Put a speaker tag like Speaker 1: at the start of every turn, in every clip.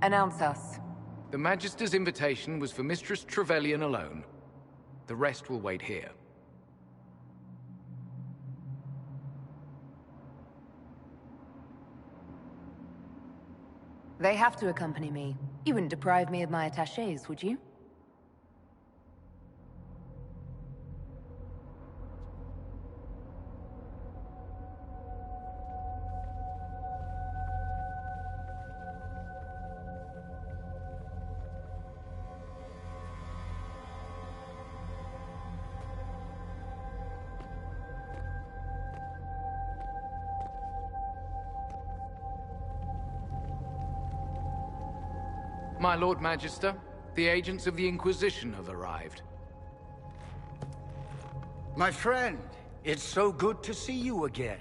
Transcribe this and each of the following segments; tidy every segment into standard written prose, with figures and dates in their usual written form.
Speaker 1: Announce us.
Speaker 2: The Magister's invitation was for Mistress Trevelyan alone. The rest will wait here.
Speaker 1: They have to accompany me. You wouldn't deprive me of my attachés, would you?
Speaker 2: My Lord Magister, the agents of the Inquisition have arrived.
Speaker 3: My friend, it's so good to see you again.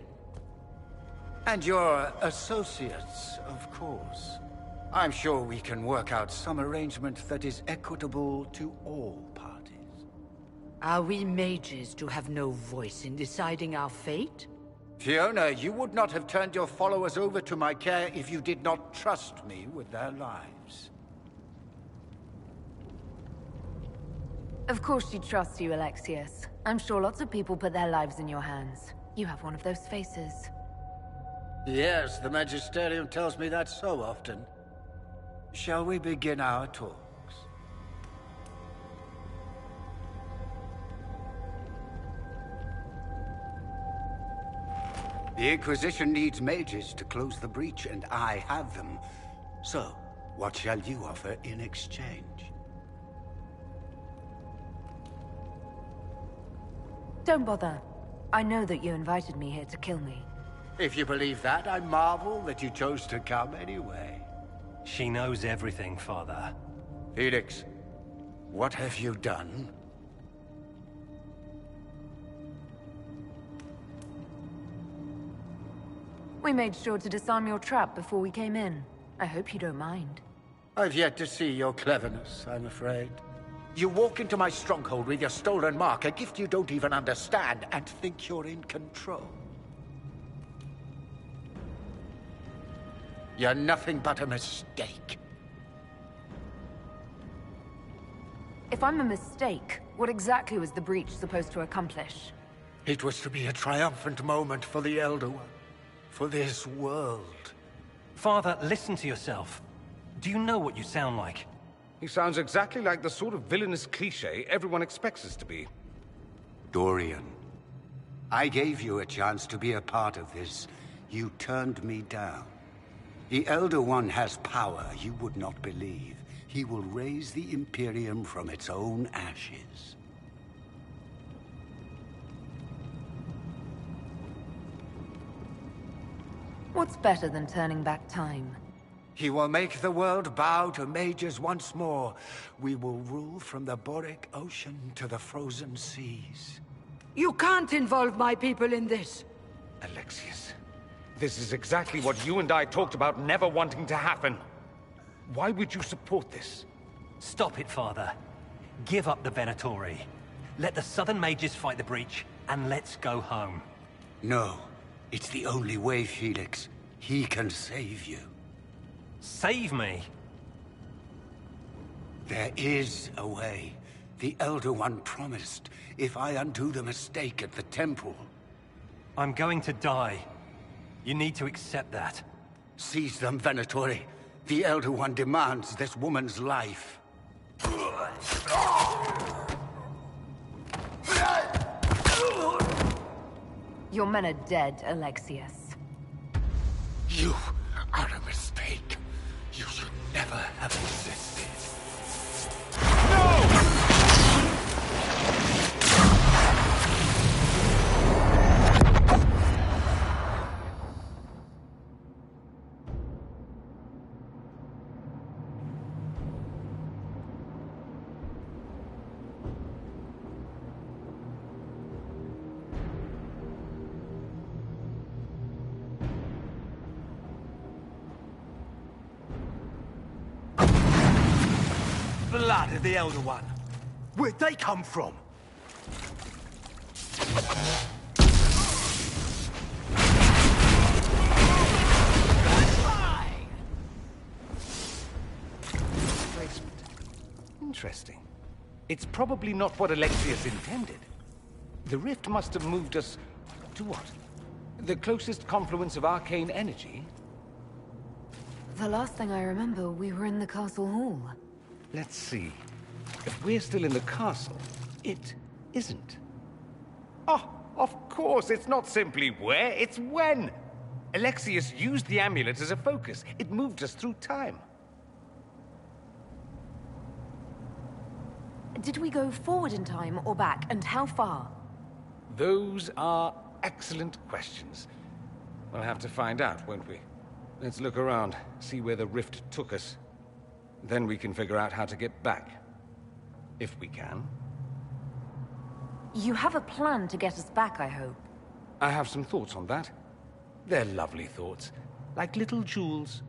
Speaker 3: And your associates, of course. I'm sure we can work out some arrangement that is equitable to all parties.
Speaker 4: Are we mages to have no voice in deciding our fate?
Speaker 3: Fiona, you would not have turned your followers over to my care if you did not trust me with their lives.
Speaker 1: Of course she trusts you, Alexius. I'm sure lots of people put their lives in your hands. You have one of those faces.
Speaker 3: Yes, the Magisterium tells me that so often. Shall we begin our talks? The Inquisition needs mages to close the breach, and I have them. So, what shall you offer in exchange?
Speaker 1: Don't bother. I know that you invited me here to kill me.
Speaker 3: If you believe that, I marvel that you chose to come anyway.
Speaker 5: She knows everything, Father.
Speaker 3: Felix, what have you done?
Speaker 1: We made sure to disarm your trap before we came in. I hope you don't mind.
Speaker 3: I've yet to see your cleverness, I'm afraid. You walk into my stronghold with your stolen mark, a gift you don't even understand, and think you're in control. You're nothing but a mistake.
Speaker 1: If I'm a mistake, what exactly was the breach supposed to accomplish?
Speaker 3: It was to be a triumphant moment for the Elder One, for this world.
Speaker 5: Father, listen to yourself. Do you know what you sound like?
Speaker 6: He sounds exactly like the sort of villainous cliché everyone expects us to be.
Speaker 3: Dorian, I gave you a chance to be a part of this. You turned me down. The Elder One has power you would not believe. He will raise the Imperium from its own ashes.
Speaker 1: What's better than turning back time?
Speaker 3: He will make the world bow to mages once more. We will rule from the Boric Ocean to the frozen seas.
Speaker 4: You can't involve my people in this!
Speaker 6: Alexius, this is exactly what you and I talked about never wanting to happen. Why would you support this?
Speaker 5: Stop it, Father. Give up the Venatori. Let the Southern Mages fight the breach, and let's go home.
Speaker 3: No. It's the only way, Felix. He can save you.
Speaker 5: Save me?
Speaker 3: There is a way. The Elder One promised, if I undo the mistake at the temple.
Speaker 5: I'm going to die. You need to accept that.
Speaker 3: Seize them, Venatori. The Elder One demands this woman's life.
Speaker 1: Your men are dead, Alexius.
Speaker 3: You are a mistake. You should never have existed.
Speaker 7: Blood of the Elder One. Where'd they come from?
Speaker 6: Interesting. It's probably not what Alexius intended. The rift must have moved us to what? The closest confluence of arcane energy?
Speaker 1: The last thing I remember, we were in the castle hall.
Speaker 6: Let's see. If we're still in the castle, it isn't. Oh, of course, it's not simply where, it's when! Alexius used the amulet as a focus. It moved us through time.
Speaker 1: Did we go forward in time or back, and how far?
Speaker 6: Those are excellent questions. We'll have to find out, won't we? Let's look around, see where the rift took us. Then we can figure out how to get back. If we can.
Speaker 1: You have a plan to get us back, I hope.
Speaker 6: I have some thoughts on that. They're lovely thoughts, like little jewels.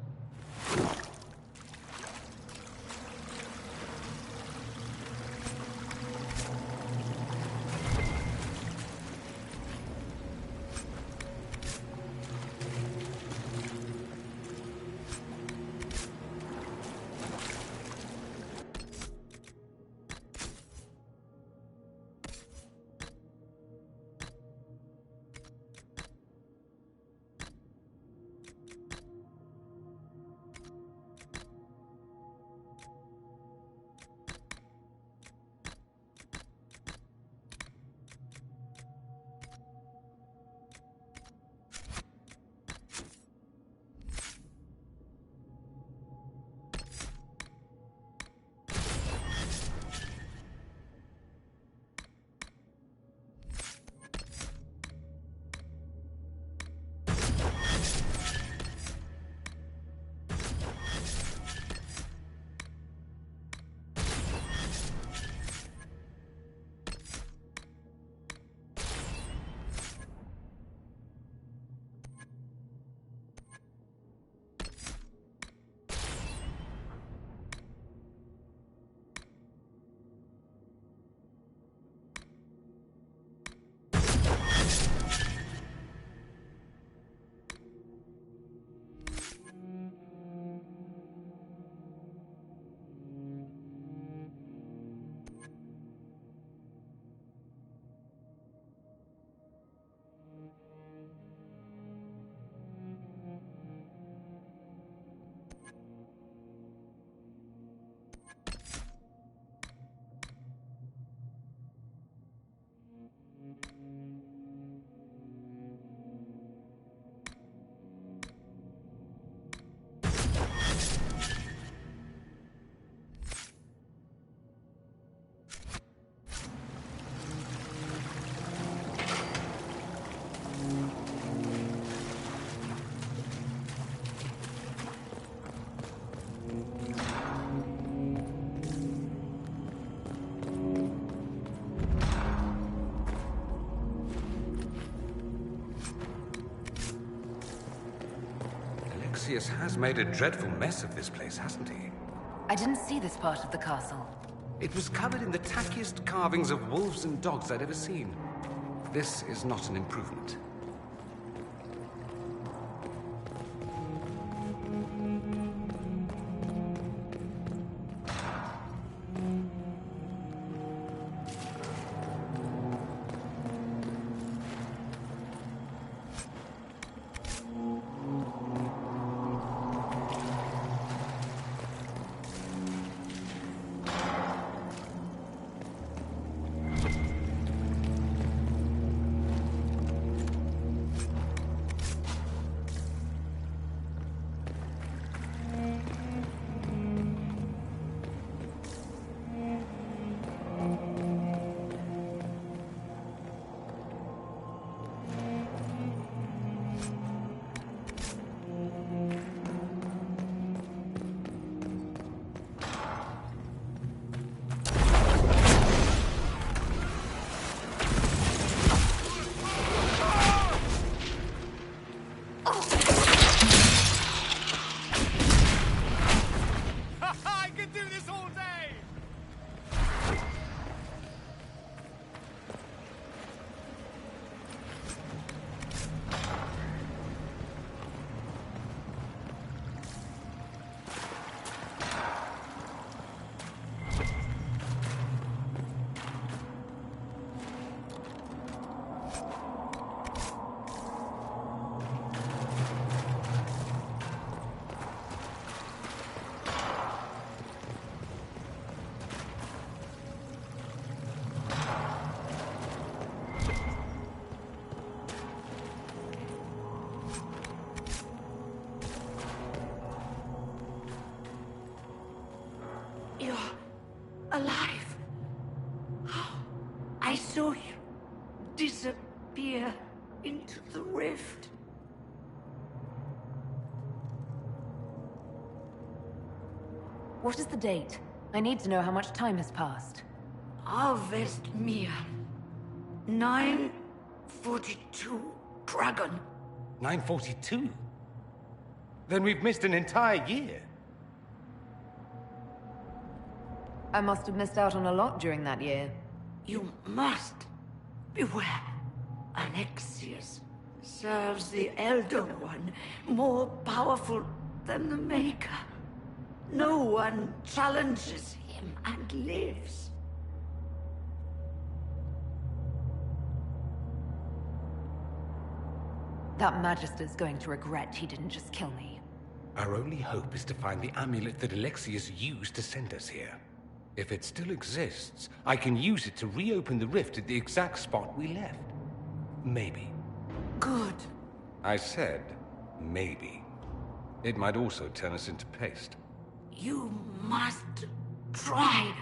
Speaker 8: Alexius has made a dreadful mess of this place, hasn't he?
Speaker 1: I didn't see this part of the castle.
Speaker 8: It was covered in the tackiest carvings of wolves and dogs I'd ever seen. This is not an improvement.
Speaker 4: alive. I saw you disappear into the rift.
Speaker 1: What is the date? I need to know how much time has passed.
Speaker 4: Harvest Mia. 942 Dragon.
Speaker 6: 942? Then we've missed an entire year.
Speaker 1: I must have missed out on a lot during that year.
Speaker 4: You must beware. Alexius serves the Elder One, more powerful than the Maker. No one challenges him and lives.
Speaker 1: That Magister's going to regret he didn't just kill me.
Speaker 6: Our only hope is to find the amulet that Alexius used to send us here. If it still exists, I can use it to reopen the rift at the exact spot we left. Maybe.
Speaker 4: Good.
Speaker 6: I said, maybe. It might also turn us into paste.
Speaker 4: You must try.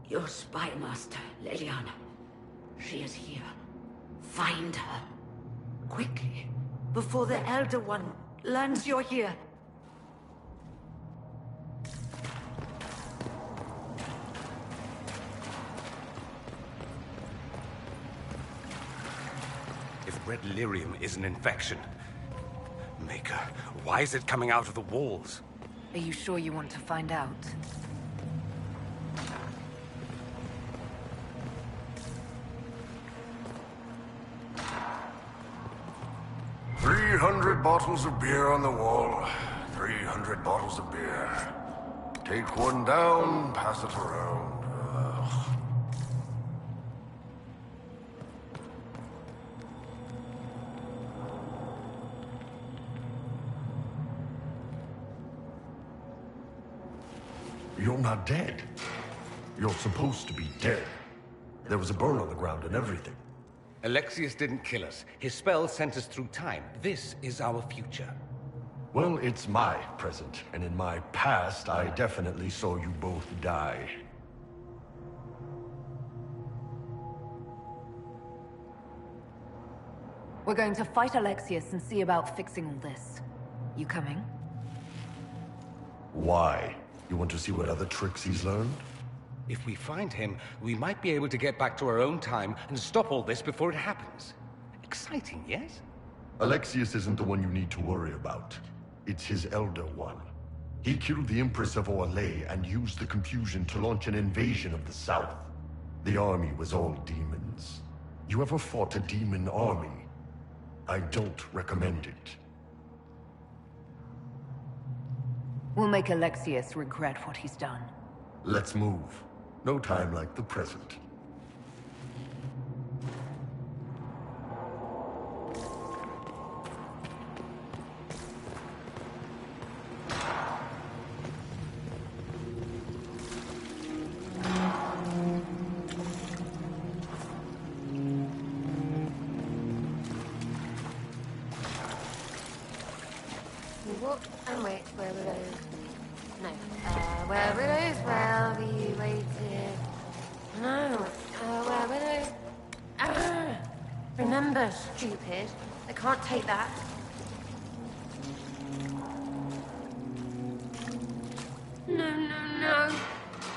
Speaker 4: Your spy master, Leliana. She is here. Find her. Quickly. Before the Elder One learns you're here.
Speaker 8: If red lyrium is an infection... Maker, why is it coming out of the walls?
Speaker 1: Are you sure you want to find out?
Speaker 9: "300 bottles of beer on the wall. 300 bottles of beer. Take one down, pass it around. Ugh. You're not dead. You're supposed to be dead. There was a burn on the ground and everything.
Speaker 6: Alexius didn't kill us. His spell sent us through time. This is our future.
Speaker 9: Well, it's my present, and in my past, I definitely saw you both die.
Speaker 1: We're going to fight Alexius and see about fixing all this. You coming?
Speaker 9: Why? You want to see what other tricks he's learned?
Speaker 6: If we find him, we might be able to get back to our own time and stop all this before it happens. Exciting, yes?
Speaker 9: Alexius isn't the one you need to worry about. It's his Elder One. He killed the Empress of Orlais and used the confusion to launch an invasion of the South. The army was all demons. You ever fought a demon army? I don't recommend it.
Speaker 1: We'll make Alexius regret what he's done.
Speaker 9: Let's move. No time like the present.
Speaker 10: What? And wait, where were those? No. Where were those? Well, we waited. No. Where were those? Remember, stupid. I can't take that. No, no, no.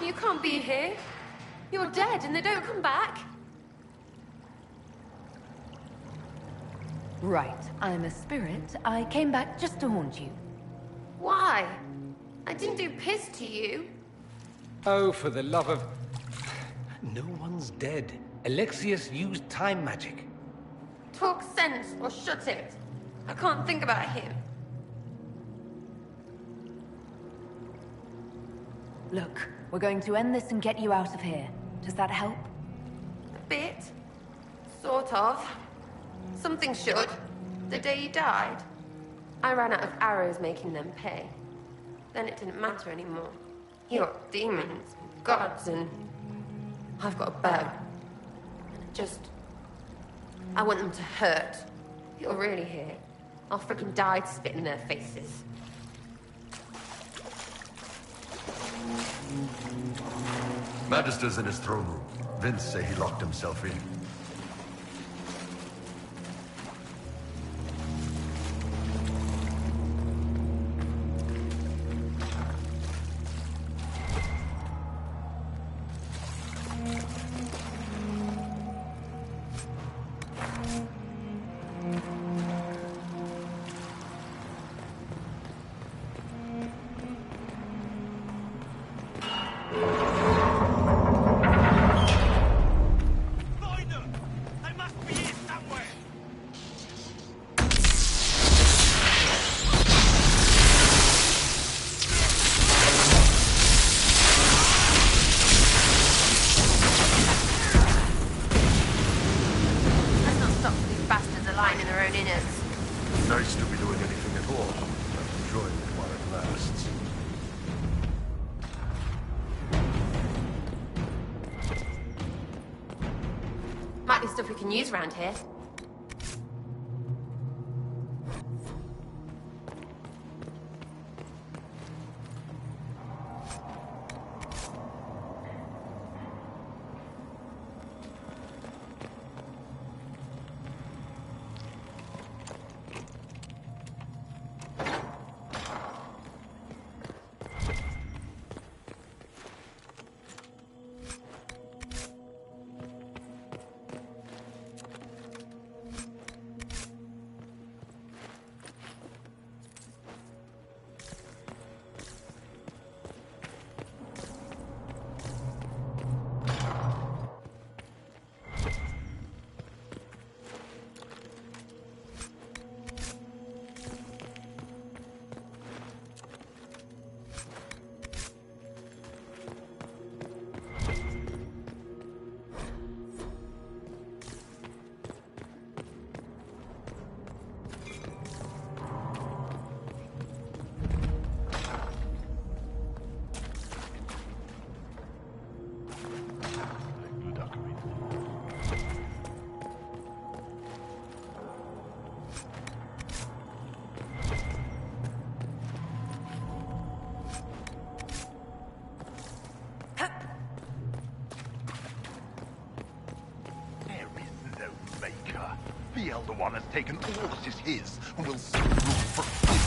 Speaker 10: You can't be here. You're dead and they don't come back.
Speaker 1: Right, I'm a spirit. I came back just to haunt you.
Speaker 10: Why? I didn't do piss to you.
Speaker 6: Oh, for the love of... No one's dead. Alexius used time magic.
Speaker 10: Talk sense or shut it. I can't think about him.
Speaker 1: Look, we're going to end this and get you out of here. Does that help?
Speaker 10: A bit. Sort of. Something should. The day he died. I ran out of arrows making them pay. Then it didn't matter anymore. You got demons, gods, and... I've got a bow. I want them to hurt. You're really here. I'll freaking die to spit in their faces.
Speaker 9: Magister's in his throne room. Vince say he locked himself in. Nice to be doing anything at all. I'm enjoying it while it lasts.
Speaker 10: Might be stuff we can use around here.
Speaker 9: The Elder One has taken all that is his, and will soon rule from him.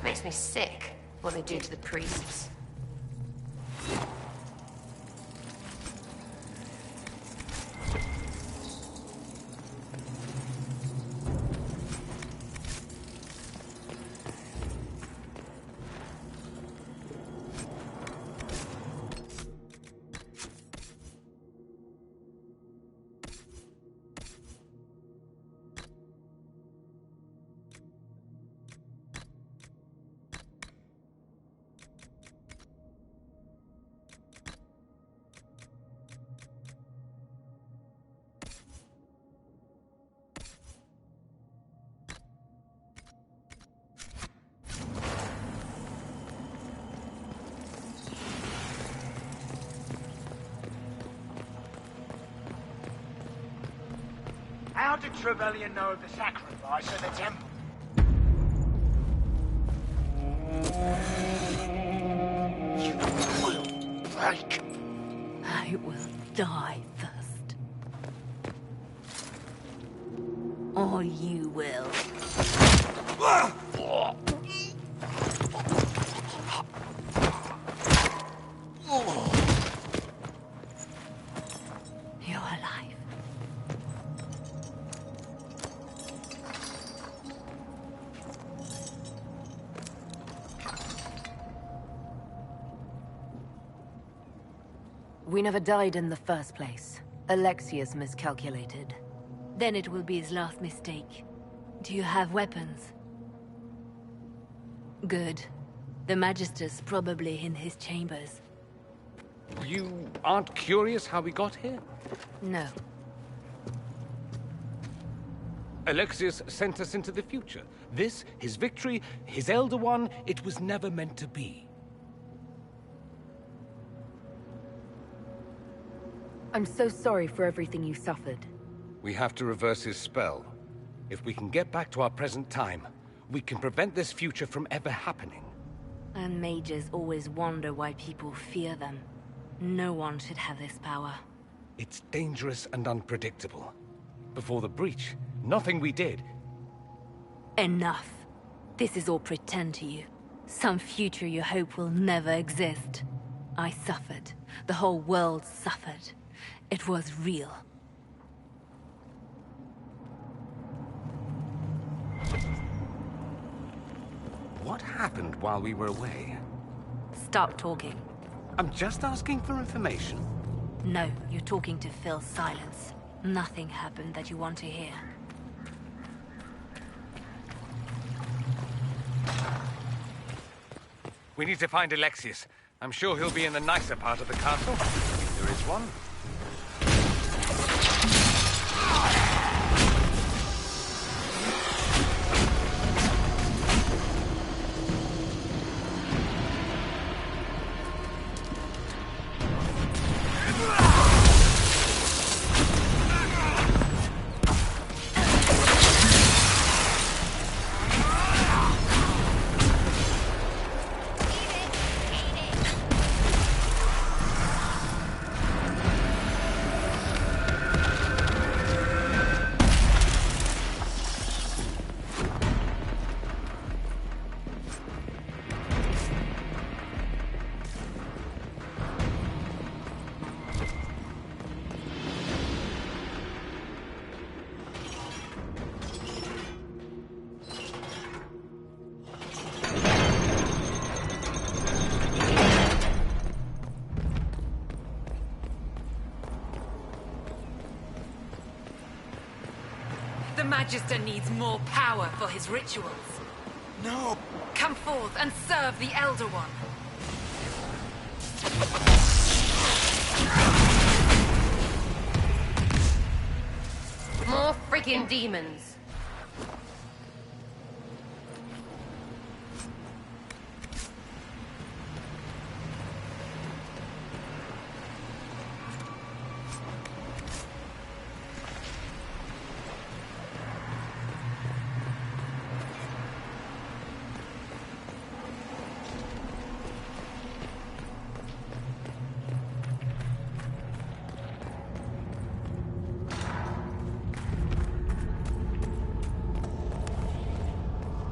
Speaker 10: Makes me sick, what they do to the priests.
Speaker 11: How did Trevelyan know of the sacrifice at the temple? You will break.
Speaker 1: I will die first. Or you will. You're alive. We never died in the first place. Alexius miscalculated. Then it will be his last mistake. Do you have weapons? Good. The Magister's probably in his chambers.
Speaker 6: You aren't curious how we got here?
Speaker 1: No.
Speaker 6: Alexius sent us into the future. This, his victory, his Elder One, it was never meant to be.
Speaker 1: I'm so sorry for everything you suffered.
Speaker 6: We have to reverse his spell. If we can get back to our present time, we can prevent this future from ever happening.
Speaker 12: And mages always wonder why people fear them. No one should have this power.
Speaker 6: It's dangerous and unpredictable. Before the breach, nothing we did.
Speaker 12: Enough. This is all pretend to you. Some future you hope will never exist. I suffered. The whole world suffered. It was real.
Speaker 6: What happened while we were away?
Speaker 12: Stop talking.
Speaker 6: I'm just asking for information.
Speaker 12: No, you're talking to fill silence. Nothing happened that you want to hear.
Speaker 6: We need to find Alexius. I'm sure he'll be in the nicer part of the castle, if there is one.
Speaker 1: The Magister needs more power for his rituals.
Speaker 7: No!
Speaker 1: Come forth and serve the Elder One.
Speaker 10: More friggin' demons.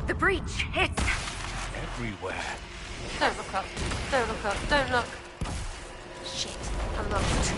Speaker 1: The breach! It's...
Speaker 6: Everywhere.
Speaker 10: Don't look up. Don't look up. Don't look. Shit. I'm lost.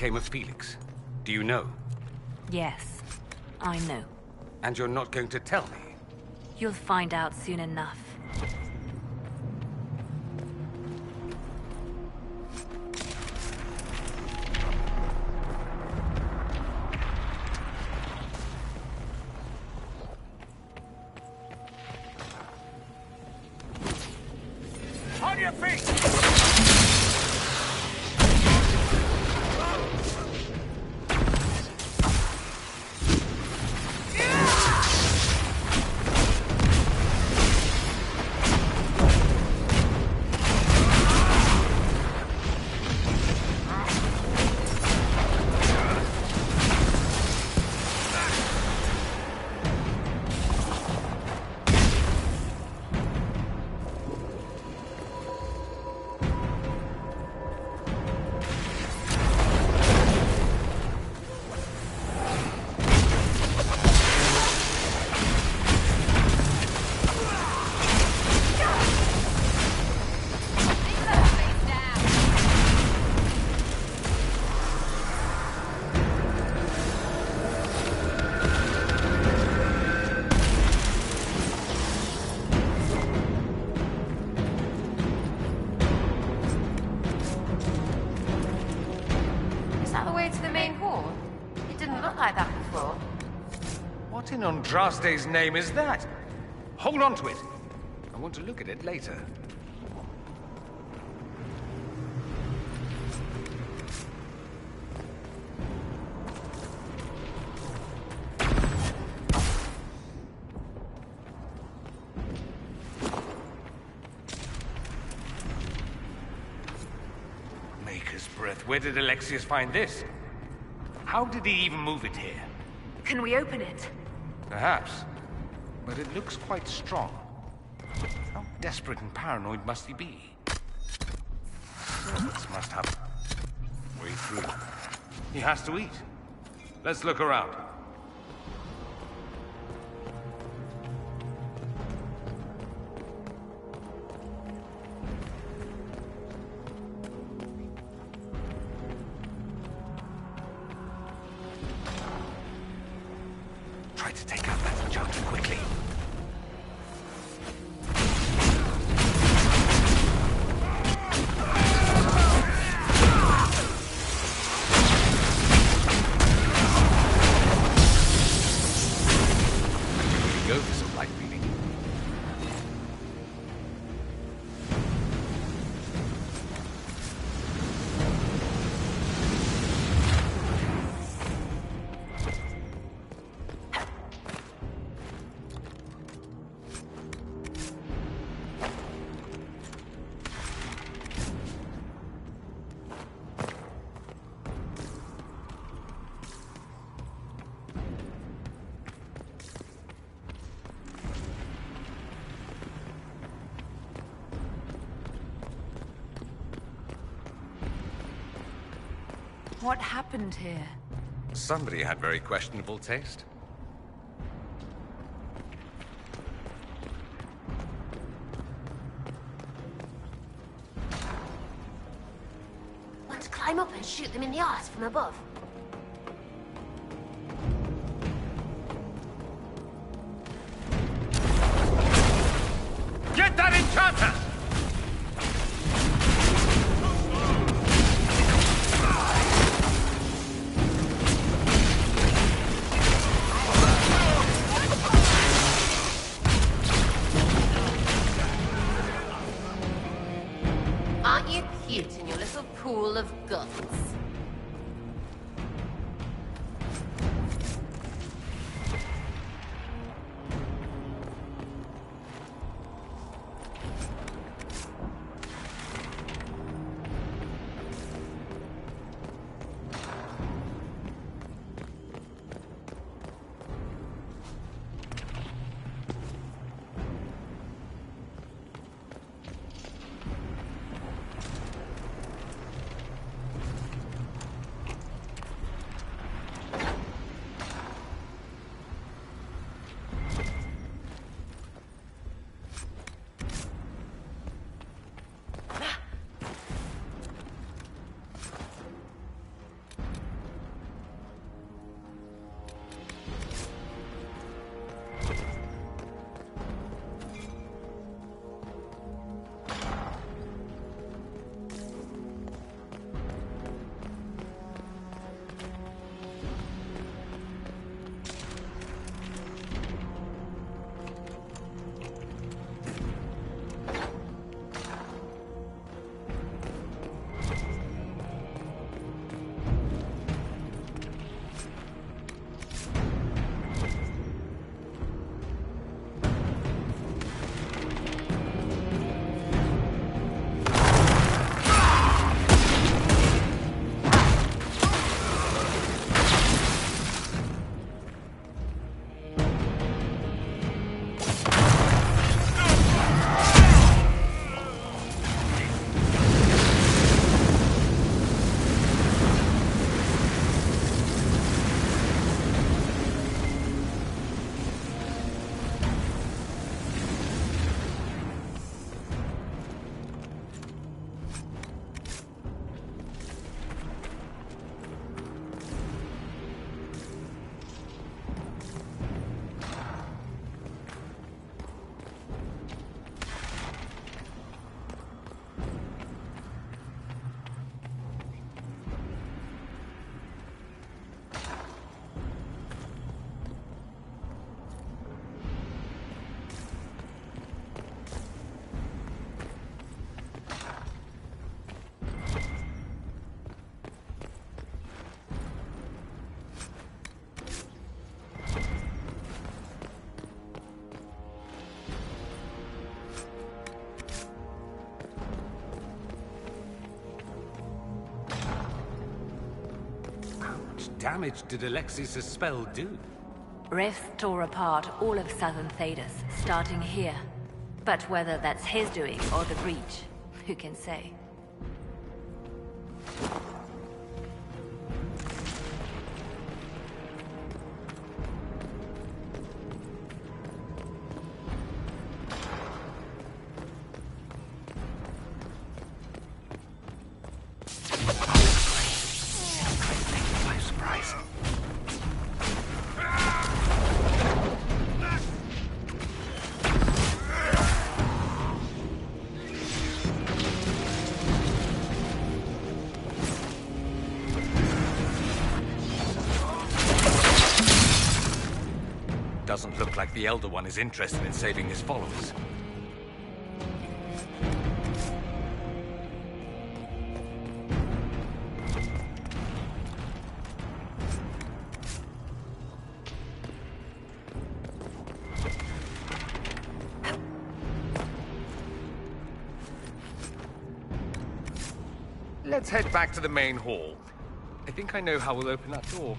Speaker 8: became of Felix? Do you know?
Speaker 12: Yes, I know.
Speaker 8: And you're not going to tell me?
Speaker 12: You'll find out soon enough.
Speaker 11: On your feet!
Speaker 6: What in Andraste's name is that? Hold on to it. I want to look at it later. Maker's breath. Where did Alexius find this? How did he even move it here?
Speaker 1: Can we open it?
Speaker 6: Perhaps. But it looks quite strong. How desperate and paranoid must he be? This must have a way through. He has to eat. Let's look around. Try to take out that enchanter quickly.
Speaker 2: Go for some light reading.
Speaker 1: What happened here?
Speaker 8: Somebody had very questionable taste.
Speaker 4: Want to climb up and shoot them in the arse from above?
Speaker 6: Get that enchanter!
Speaker 10: Aren't you cute in your little pool of guts?
Speaker 8: damage did Alexius' spell do?
Speaker 12: Rifts tore apart all of southern Thedas, starting here. But whether that's his doing or the breach, who can say?
Speaker 8: Doesn't look like the Elder One is interested in saving his followers.
Speaker 6: Let's head back to the main hall. I think I know how we'll open that door.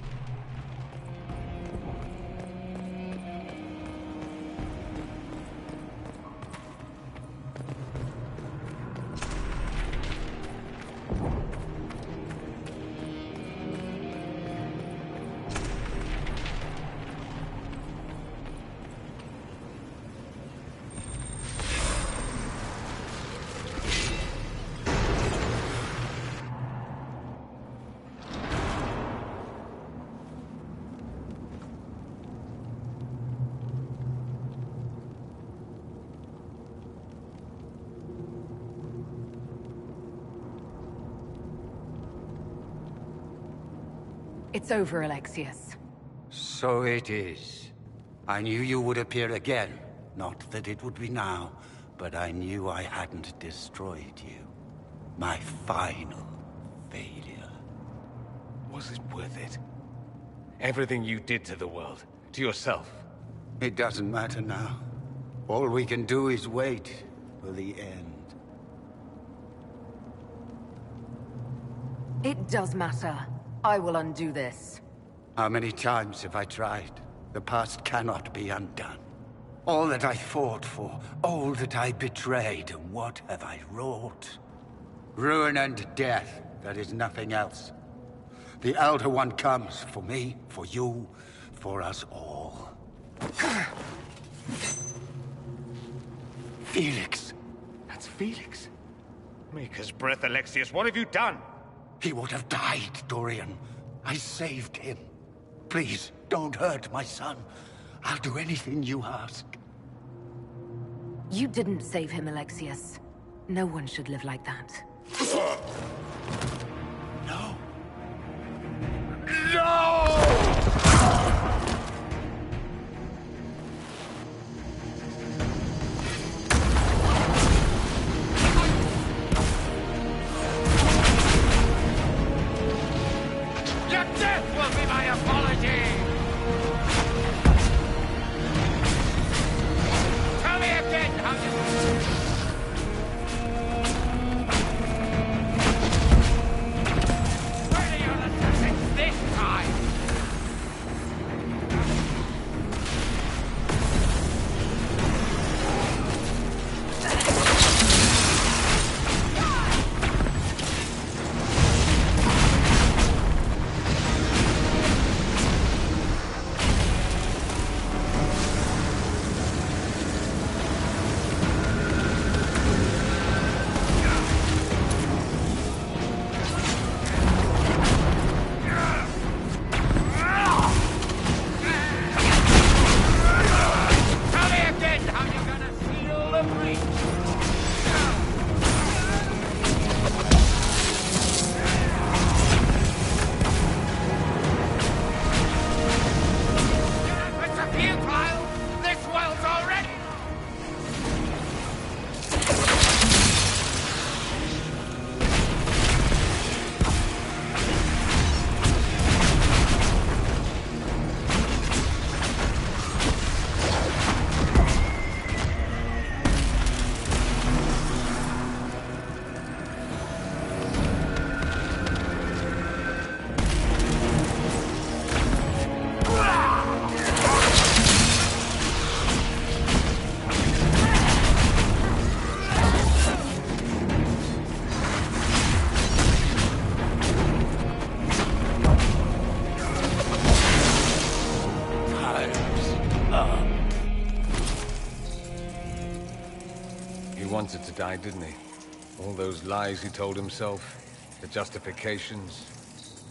Speaker 1: It's over, Alexius.
Speaker 3: So it is. I knew you would appear again. Not that it would be now, but I knew I hadn't destroyed you. My final failure.
Speaker 6: Was it worth it? Everything you did to the world, to yourself.
Speaker 3: It doesn't matter now. All we can do is wait for the end.
Speaker 1: It does matter. I will undo this.
Speaker 3: How many times have I tried? The past cannot be undone. All that I fought for, all that I betrayed, and what have I wrought? Ruin and death, there is nothing else. The Elder One comes for me, for you, for us all. Felix.
Speaker 6: That's Felix. Maker's breath, Alexius, what have you done?
Speaker 3: He would have died, Dorian. I saved him. Please, don't hurt my son. I'll do anything you ask.
Speaker 1: You didn't save him, Alexius. No one should live like that.
Speaker 3: No.
Speaker 11: Your death will be my apology! Tell me again how you...
Speaker 8: He wanted to die, didn't he? All those lies he told himself, the justifications.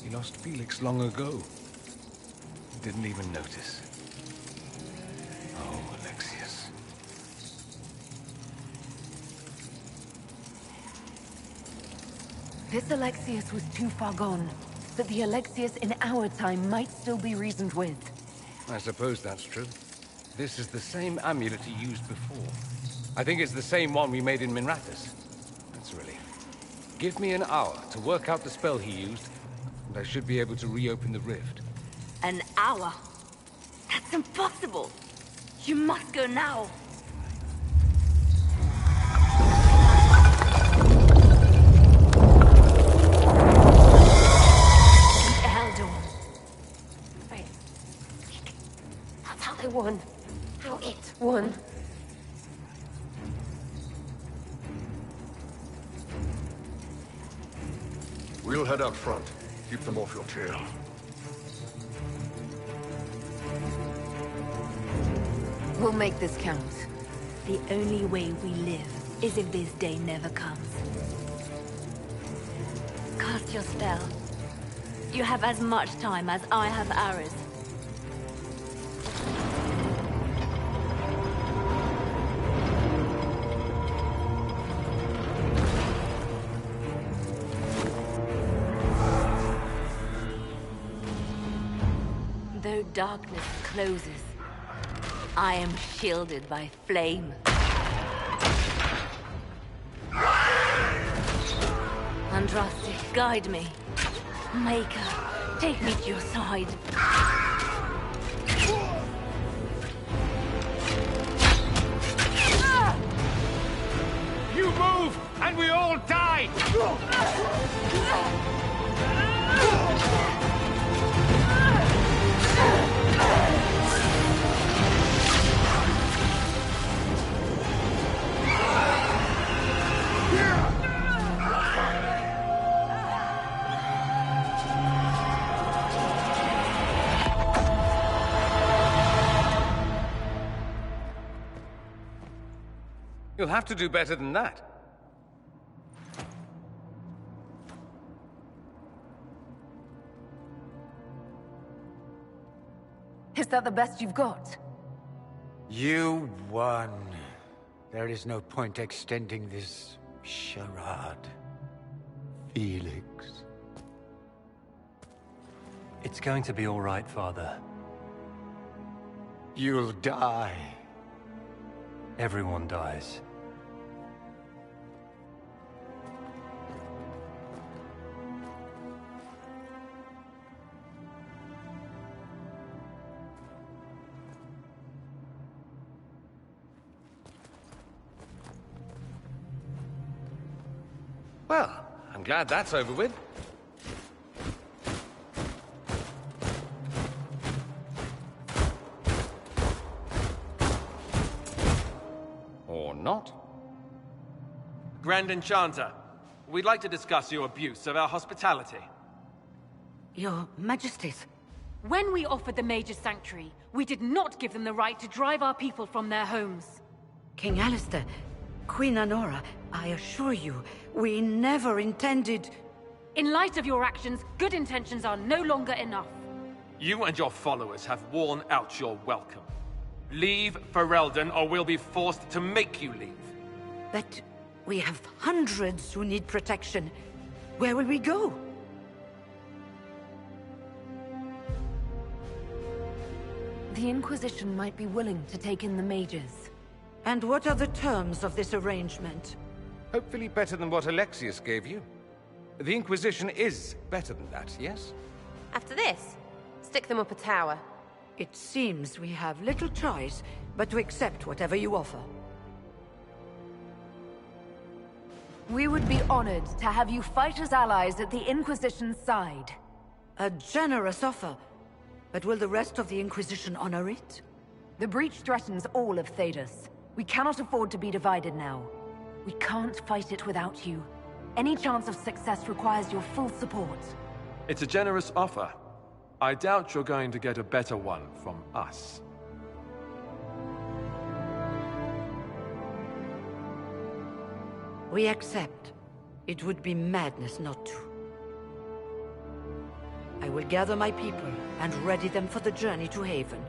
Speaker 8: He lost Felix long ago. He didn't even notice. Oh, Alexius.
Speaker 1: This Alexius was too far gone, but the Alexius in our time might still be reasoned with.
Speaker 8: I suppose that's true. This is the same amulet he used before. I think it's the same one we made in Minrathous. That's a relief. Give me an hour to work out the spell he used, and I should be able to reopen the rift.
Speaker 12: An hour? That's impossible! You must go now!
Speaker 10: The Elder One. Right. That's how they won. How it won.
Speaker 9: We'll head out front. Keep them off your tail.
Speaker 1: We'll make this count.
Speaker 12: The only way we live is if this day never comes. Cast your spell. You have as much time as I have arrows. Though darkness closes, I am shielded by flame. Andraste, guide me. Maker, take me to your side.
Speaker 6: You move, and we all die!
Speaker 8: You'll have to do better than that.
Speaker 1: Is that the best you've got?
Speaker 3: You won. There is no point extending this charade. Felix.
Speaker 5: It's going to be all right, Father.
Speaker 3: You'll die.
Speaker 5: Everyone dies.
Speaker 8: Well, I'm glad that's over with. Or not.
Speaker 7: Grand Enchanter, we'd like to discuss your abuse of our hospitality.
Speaker 4: Your Majesties.
Speaker 13: When we offered the Mage's Sanctuary, we did not give them the right to drive our people from their homes.
Speaker 4: King Alistair, Queen Anora, I assure you, we never intended...
Speaker 13: In light of your actions, good intentions are no longer enough.
Speaker 7: You and your followers have worn out your welcome. Leave Ferelden, or we'll be forced to make you leave.
Speaker 4: But we have hundreds who need protection. Where will we go?
Speaker 1: The Inquisition might be willing to take in the mages.
Speaker 4: And what are the terms of this arrangement?
Speaker 8: Hopefully better than what Alexius gave you. The Inquisition is better than that, yes?
Speaker 10: After this, stick them up a tower.
Speaker 4: It seems we have little choice but to accept whatever you offer.
Speaker 1: We would be honored to have you fight as allies at the Inquisition's side.
Speaker 4: A generous offer. But will the rest of the Inquisition honor it?
Speaker 1: The breach threatens all of Thedas. We cannot afford to be divided now. We can't fight it without you. Any chance of success requires your full support.
Speaker 7: It's a generous offer. I doubt you're going to get a better one from us.
Speaker 4: We accept. It would be madness not to. I will gather my people and ready them for the journey to Haven.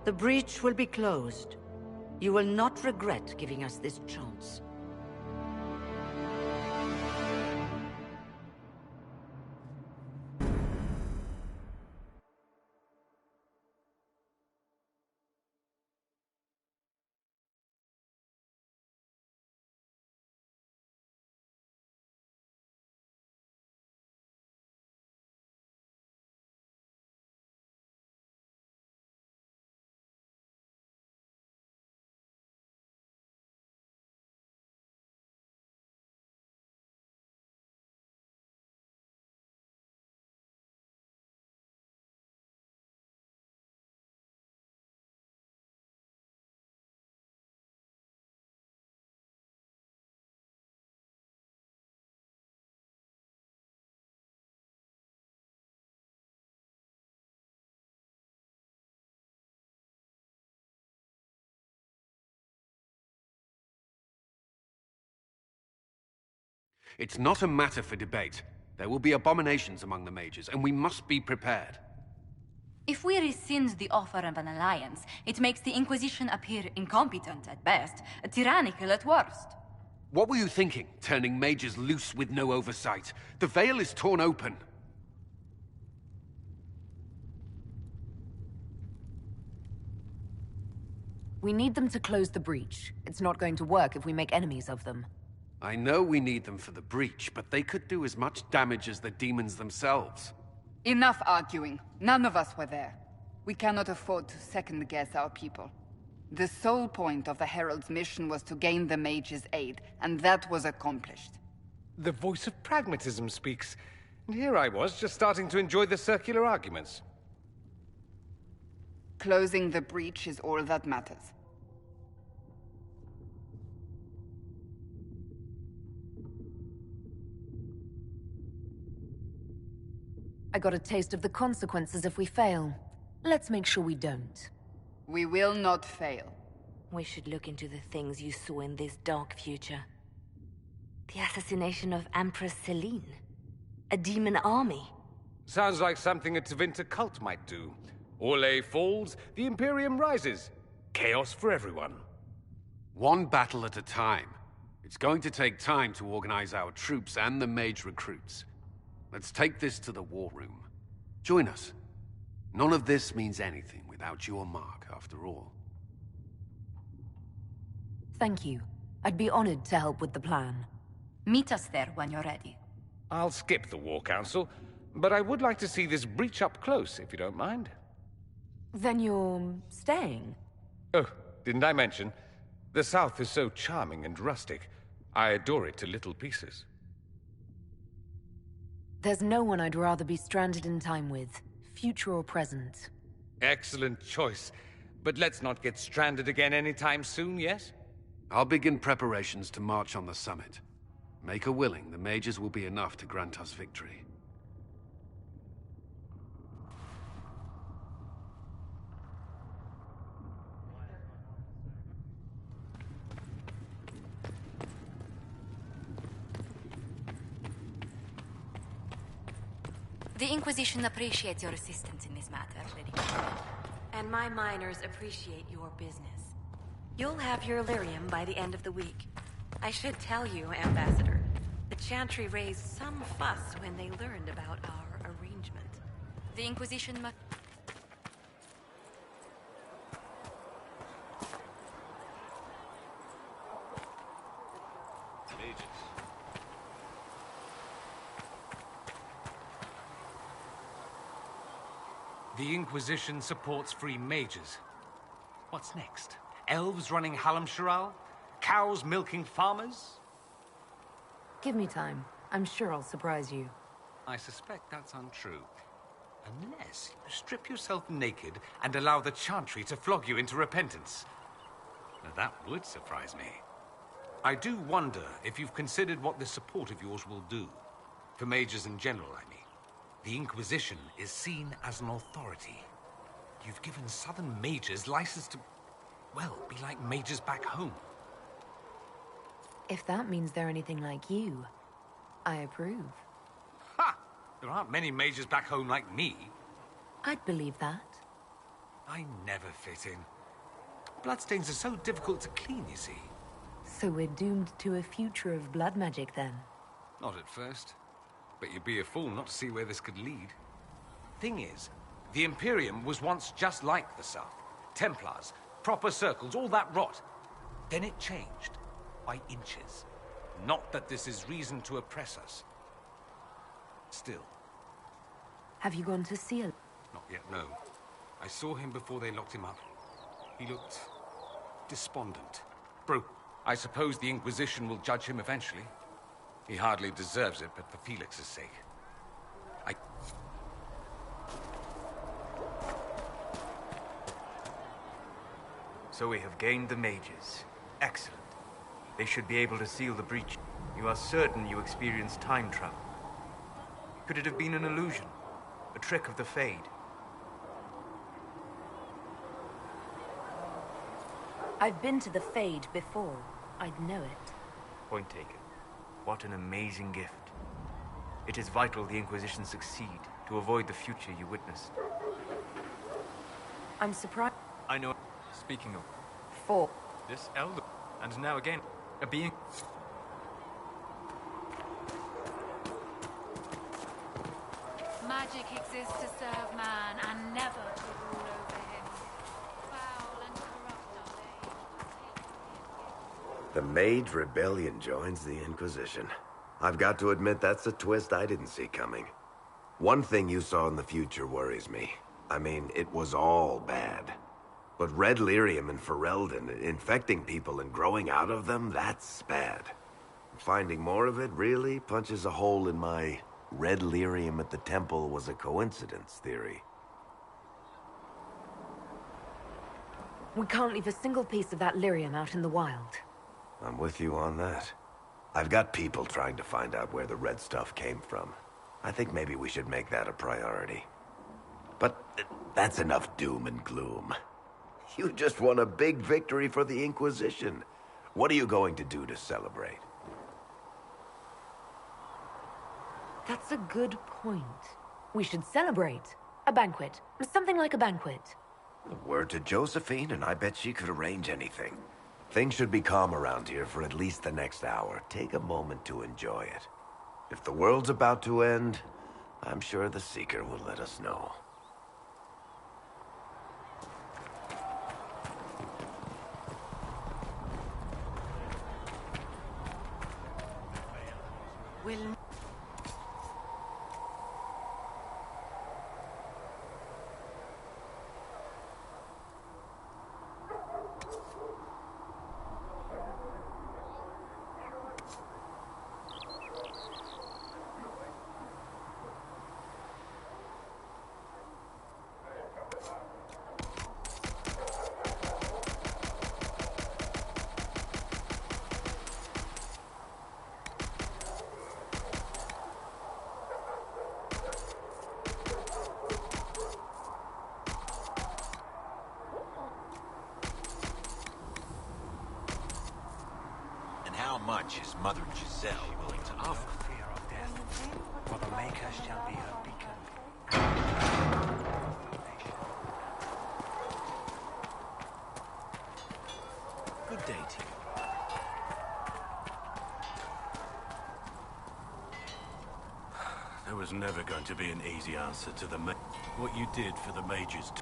Speaker 4: The breach will be closed. You will not regret giving us this chance.
Speaker 14: It's not a matter for debate. There will be abominations among the mages, and we must be prepared.
Speaker 15: If we rescind the offer of an alliance, it makes the Inquisition appear incompetent at best, tyrannical at worst.
Speaker 14: What were you thinking, turning mages loose with no oversight? The veil is torn open.
Speaker 1: We need them to close the breach. It's not going to work if we make enemies of them.
Speaker 14: I know we need them for the breach, but they could do as much damage as the demons themselves.
Speaker 16: Enough arguing. None of us were there. We cannot afford to second-guess our people. The sole point of the Herald's mission was to gain the mage's aid, and that was accomplished.
Speaker 6: The voice of pragmatism speaks. And here I was, just starting to enjoy the circular arguments.
Speaker 16: Closing the breach is all that matters.
Speaker 1: I got a taste of the consequences if we fail. Let's make sure we don't.
Speaker 16: We will not fail.
Speaker 12: We should look into the things you saw in this dark future. The assassination of Empress Celine. A demon army.
Speaker 6: Sounds like something a Tevinter cult might do. Orlais falls, the Imperium rises. Chaos for everyone.
Speaker 14: One battle at a time. It's going to take time to organize our troops and the mage recruits. Let's take this to the war room. Join us. None of this means anything without your mark, after all.
Speaker 1: Thank you. I'd be honored to help with the plan.
Speaker 15: Meet us there when you're ready.
Speaker 6: I'll skip the War Council, but I would like to see this breach up close, if you don't mind.
Speaker 1: Then you're staying?
Speaker 6: Oh, didn't I mention? The South is so charming and rustic. I adore it to little pieces.
Speaker 1: There's no one I'd rather be stranded in time with, future or present.
Speaker 6: Excellent choice. But let's not get stranded again anytime soon, yes?
Speaker 14: I'll begin preparations to march on the summit. Make her willing, the mages will be enough to grant us victory.
Speaker 15: The Inquisition appreciates your assistance in this matter, Lady.
Speaker 17: And my miners appreciate your business. You'll have your Illyrium by the end of the week. I should tell you, Ambassador, the Chantry raised some fuss when they learned about our arrangement.
Speaker 15: The Inquisition must...
Speaker 6: The Inquisition supports free mages. What's next? Elves running Halam-Sharal? Cows milking farmers?
Speaker 1: Give me time. I'm sure I'll surprise you.
Speaker 6: I suspect that's untrue. Unless you strip yourself naked and allow the Chantry to flog you into repentance. Now that would surprise me. I do wonder if you've considered what this support of yours will do. For mages in general, I mean. The Inquisition is seen as an authority. You've given Southern mages license to, well, be like mages back home.
Speaker 1: If that means they're anything like you, I approve.
Speaker 6: Ha! There aren't many mages back home like me.
Speaker 1: I'd believe that.
Speaker 6: I never fit in. Bloodstains are so difficult to clean, you see.
Speaker 1: So we're doomed to a future of blood magic, then?
Speaker 6: Not at first. But you'd be a fool not to see where this could lead. Thing is, the Imperium was once just like the South. Templars, proper circles, all that rot. Then it changed. By inches. Not that this is reason to oppress us. Still.
Speaker 1: Have you gone to see her?
Speaker 6: Not yet, no. I saw him before they locked him up. He looked despondent. I suppose the Inquisition will judge him eventually. He hardly deserves it, but for Felix's sake.
Speaker 18: So we have gained the mages. Excellent. They should be able to seal the breach. You are certain you experienced time travel? Could it have been an illusion? A trick of the Fade?
Speaker 1: I've been to the Fade before. I'd know it.
Speaker 18: Point taken. What an amazing gift. It is vital the Inquisition succeed to avoid the future you witnessed.
Speaker 1: I'm surprised.
Speaker 18: I know. Speaking of...
Speaker 1: 4.
Speaker 18: This elder... And now again, a being...
Speaker 13: Magic exists to serve man and never to rule over him. Foul and corrupt are they.
Speaker 19: The Mage Rebellion joins the Inquisition. I've got to admit that's a twist I didn't see coming. One thing you saw in the future worries me. I mean, it was all bad. But red lyrium and Ferelden, infecting people and growing out of them, that's bad. Finding more of it really punches a hole in my red lyrium at the temple was a coincidence theory.
Speaker 1: We can't leave a single piece of that lyrium out in the wild.
Speaker 19: I'm with you on that. I've got people trying to find out where the red stuff came from. I think maybe we should make that a priority. But that's enough doom and gloom. You just won a big victory for the Inquisition. What are you going to do to celebrate?
Speaker 1: That's a good point. We should celebrate. A banquet. Something like a banquet.
Speaker 19: Word to Josephine, and I bet she could arrange anything. Things should be calm around here for at least the next hour. Take a moment to enjoy it. If the world's about to end, I'm sure the Seeker will let us know.
Speaker 17: Will...
Speaker 20: How much is Mother Giselle willing to offer?
Speaker 5: Fear of death, for the Maker shall be her beacon.
Speaker 20: Good day to you.
Speaker 21: There was never going to be an easy answer to what you did for the Mages.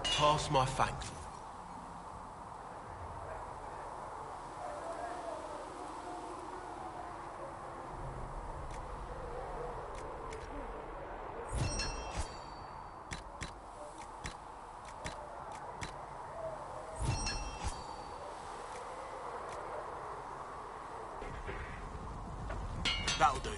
Speaker 20: Pass my thanks. That'll do.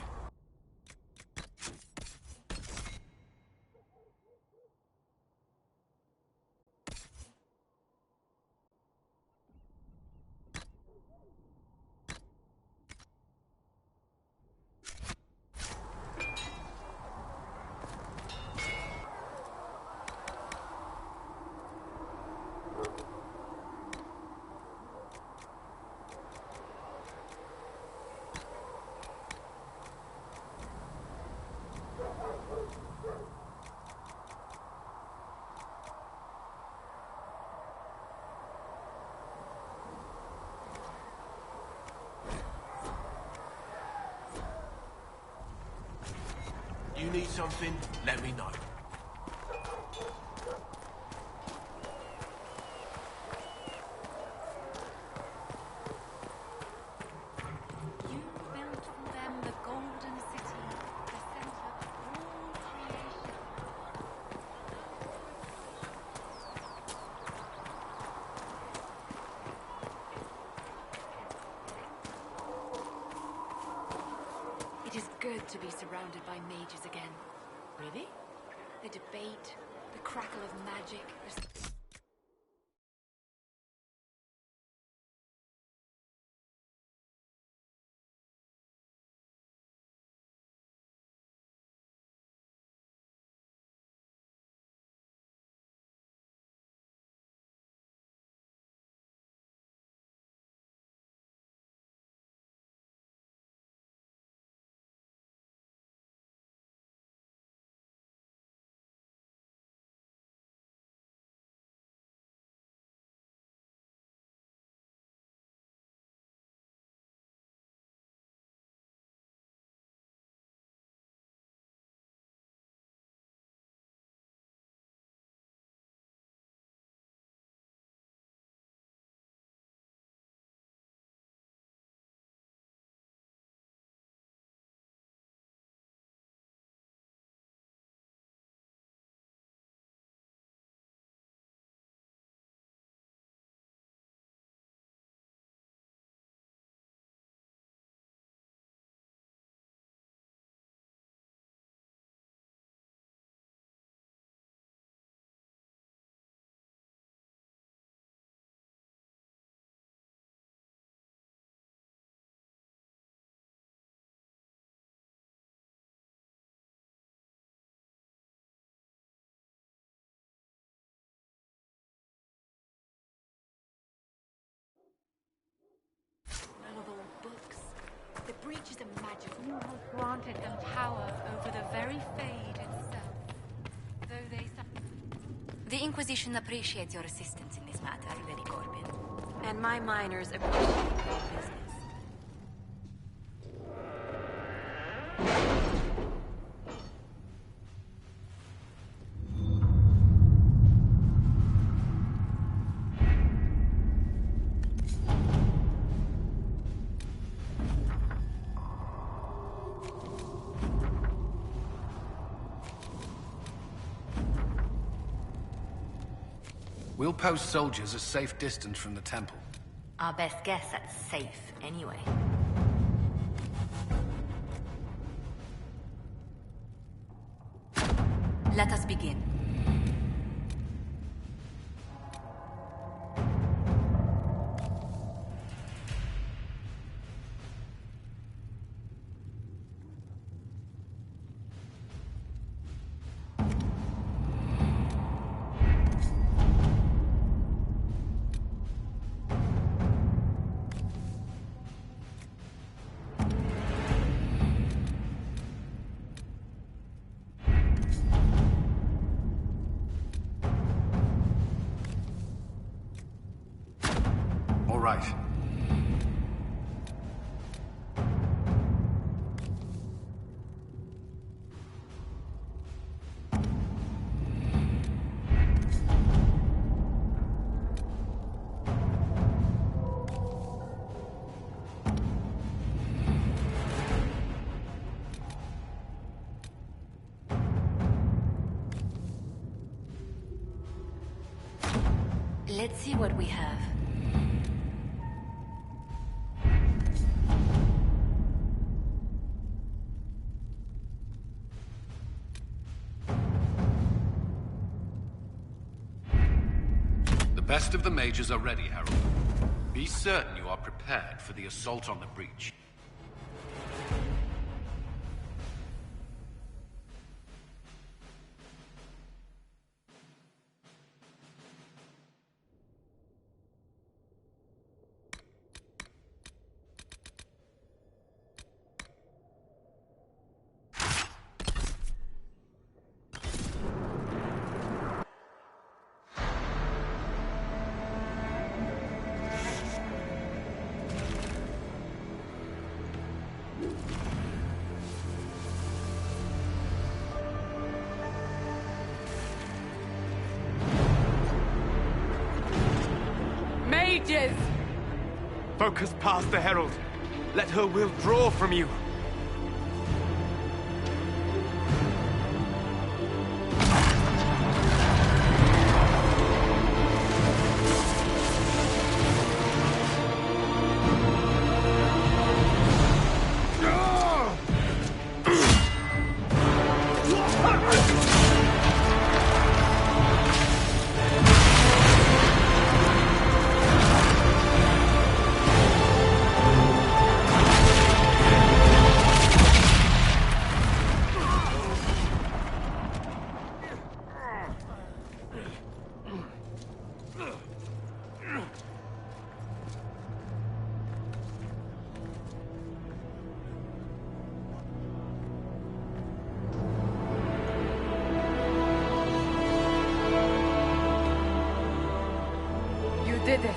Speaker 20: you need something, let me know.
Speaker 12: You built for them the golden city, the center of all creation.
Speaker 1: It is good to be surrounded by mages again. Really? The debate, the crackle of magic.
Speaker 13: The breach is a magic. You have granted them power over the very Fade itself. Though they...
Speaker 15: The Inquisition appreciates your assistance in this matter, Lady Corbin.
Speaker 17: And my miners appreciate your business.
Speaker 14: We'll post soldiers a safe distance from the temple.
Speaker 15: Our best guess at safe, anyway. Let us begin.
Speaker 14: All right.
Speaker 15: Let's see what we have.
Speaker 14: The best of the mages are ready, Harold. Be certain you are prepared for the assault on the breach.
Speaker 16: mages!
Speaker 18: Focus past the Herald. Let her will draw from you.
Speaker 16: Did it.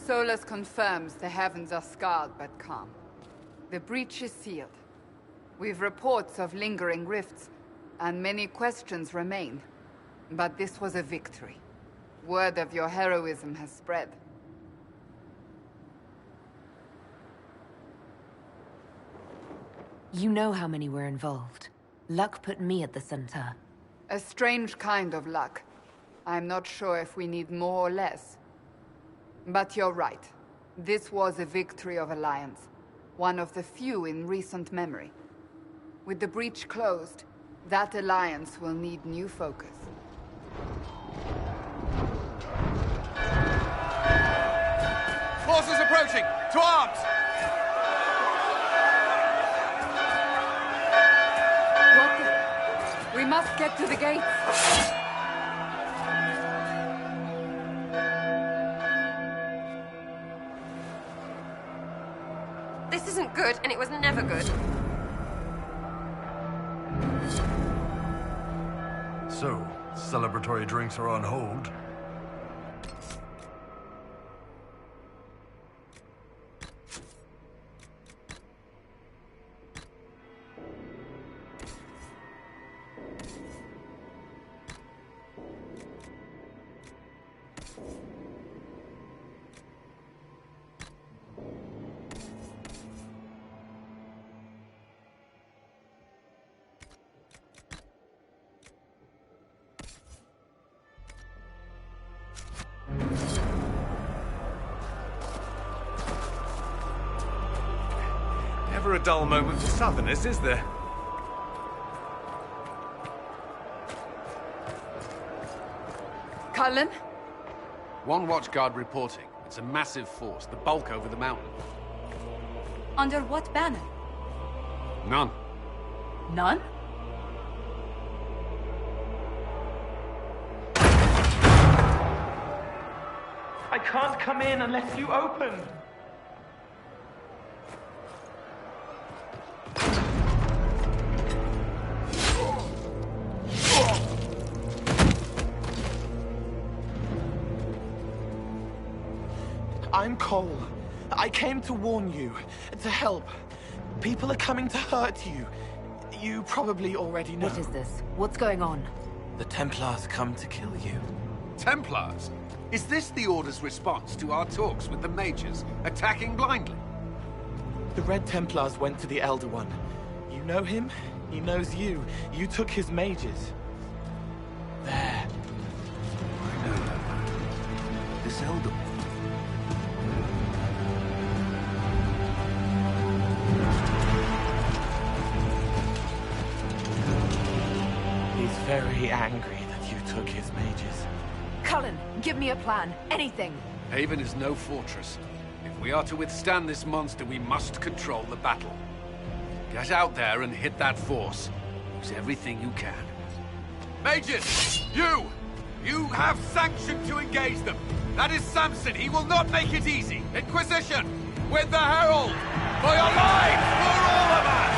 Speaker 16: Solus confirms the heavens are scarred but calm. The breach is sealed. We've reports of lingering rifts, and many questions remain. But this was a victory. Word of your heroism has spread.
Speaker 1: You know how many were involved. Luck put me at the center.
Speaker 16: A strange kind of luck. I'm not sure if we need more or less. But you're right. This was a victory of Alliance. One of the few in recent memory. With the breach closed, that alliance will need new focus.
Speaker 18: Forces approaching! To arms!
Speaker 16: We must get to the gates!
Speaker 10: This isn't good, and it was never good.
Speaker 9: So, celebratory drinks are on hold.
Speaker 6: Never a dull moment for Southerners, is there?
Speaker 16: Cullen?
Speaker 14: One watchguard reporting. It's a massive force, the bulk over the mountain.
Speaker 15: Under what banner?
Speaker 14: None.
Speaker 15: None?
Speaker 11: I can't come in unless you open. I'm Cole.
Speaker 2: I came to warn you, to help. People are coming to hurt you. You probably already know.
Speaker 1: What is this? What's going on?
Speaker 2: The Templars come to kill you.
Speaker 14: Templars? Is this the Order's response to our talks with the mages, attacking blindly?
Speaker 2: The Red Templars went to the Elder One. You know him? He knows you. You took his mages. There.
Speaker 14: I know that man. This Elder One.
Speaker 2: He's very angry that you took his mages.
Speaker 1: Cullen, give me a plan. Anything.
Speaker 14: Haven is no fortress. If we are to withstand this monster, we must control the battle. Get out there and hit that force. Use everything you can. Mages! You! You have sanction to engage them! That is Samson! He will not make it easy! Inquisition! With the Herald! For your lives! For all of us!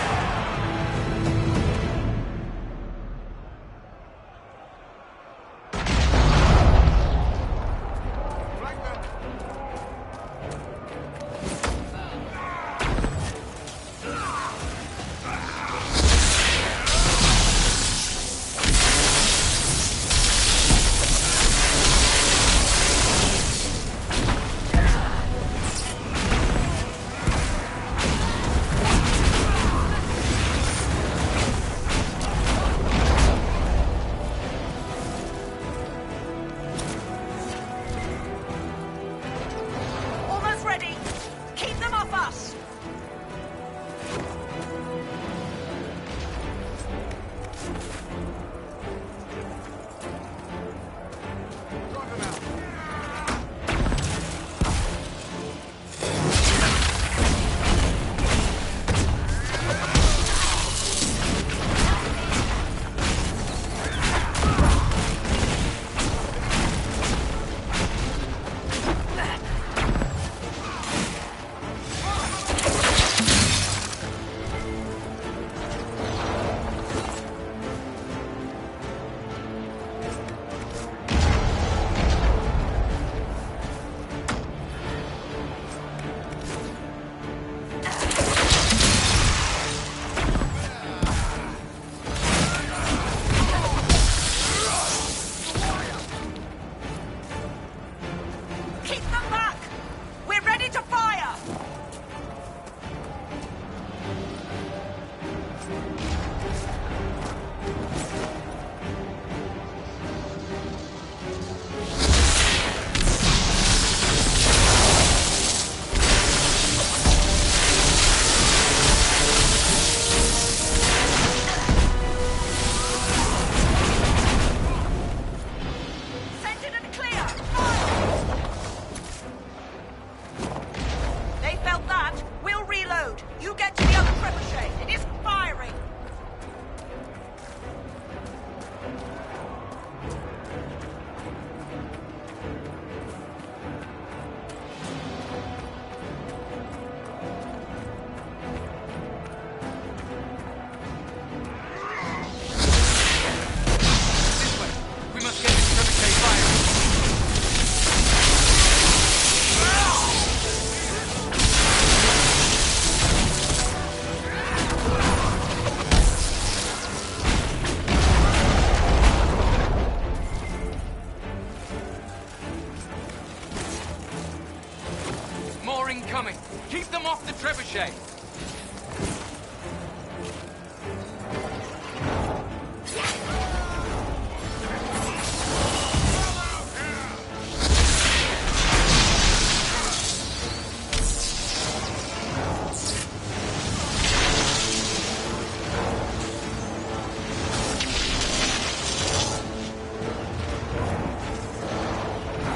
Speaker 22: Incoming! Keep them off the trebuchet!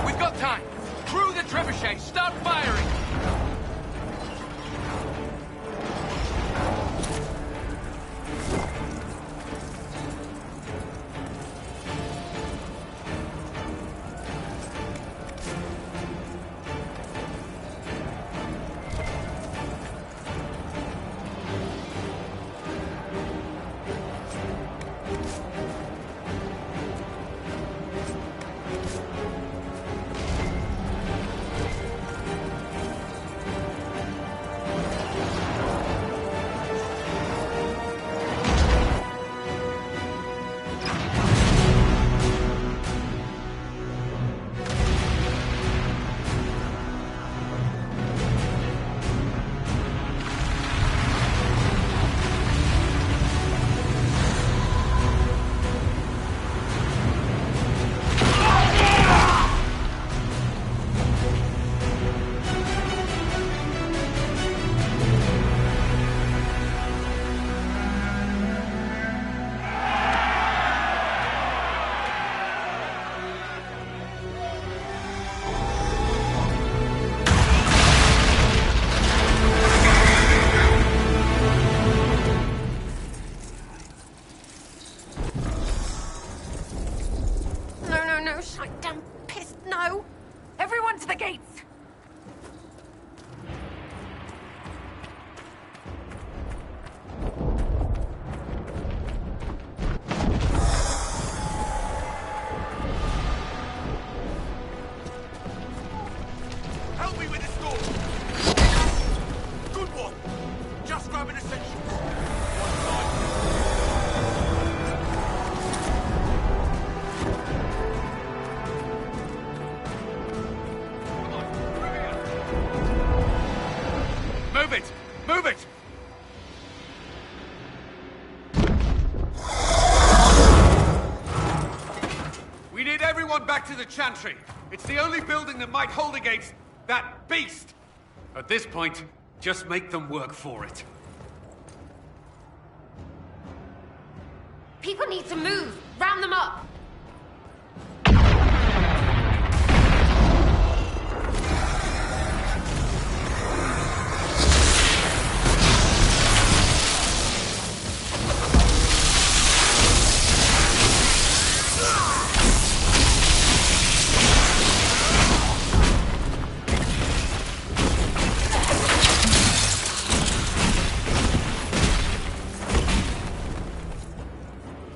Speaker 22: We've got time! Crew the trebuchet! Start firing!
Speaker 14: Everyone back to the Chantry! It's the only building that might hold against that beast! At this point, just make them work for it.
Speaker 10: People need to move! Round them up!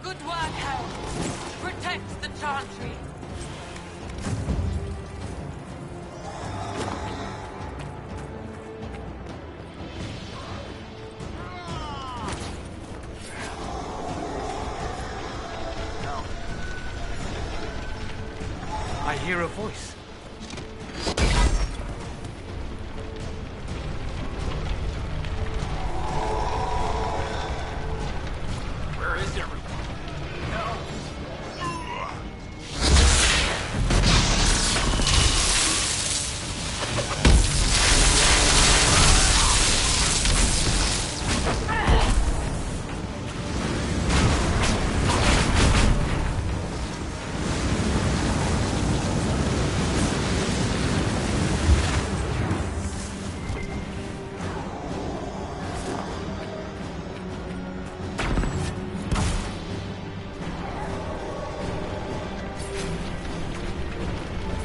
Speaker 17: Good work, Harold. Protect the Chantry.
Speaker 6: I hear a voice.
Speaker 11: Where is everyone?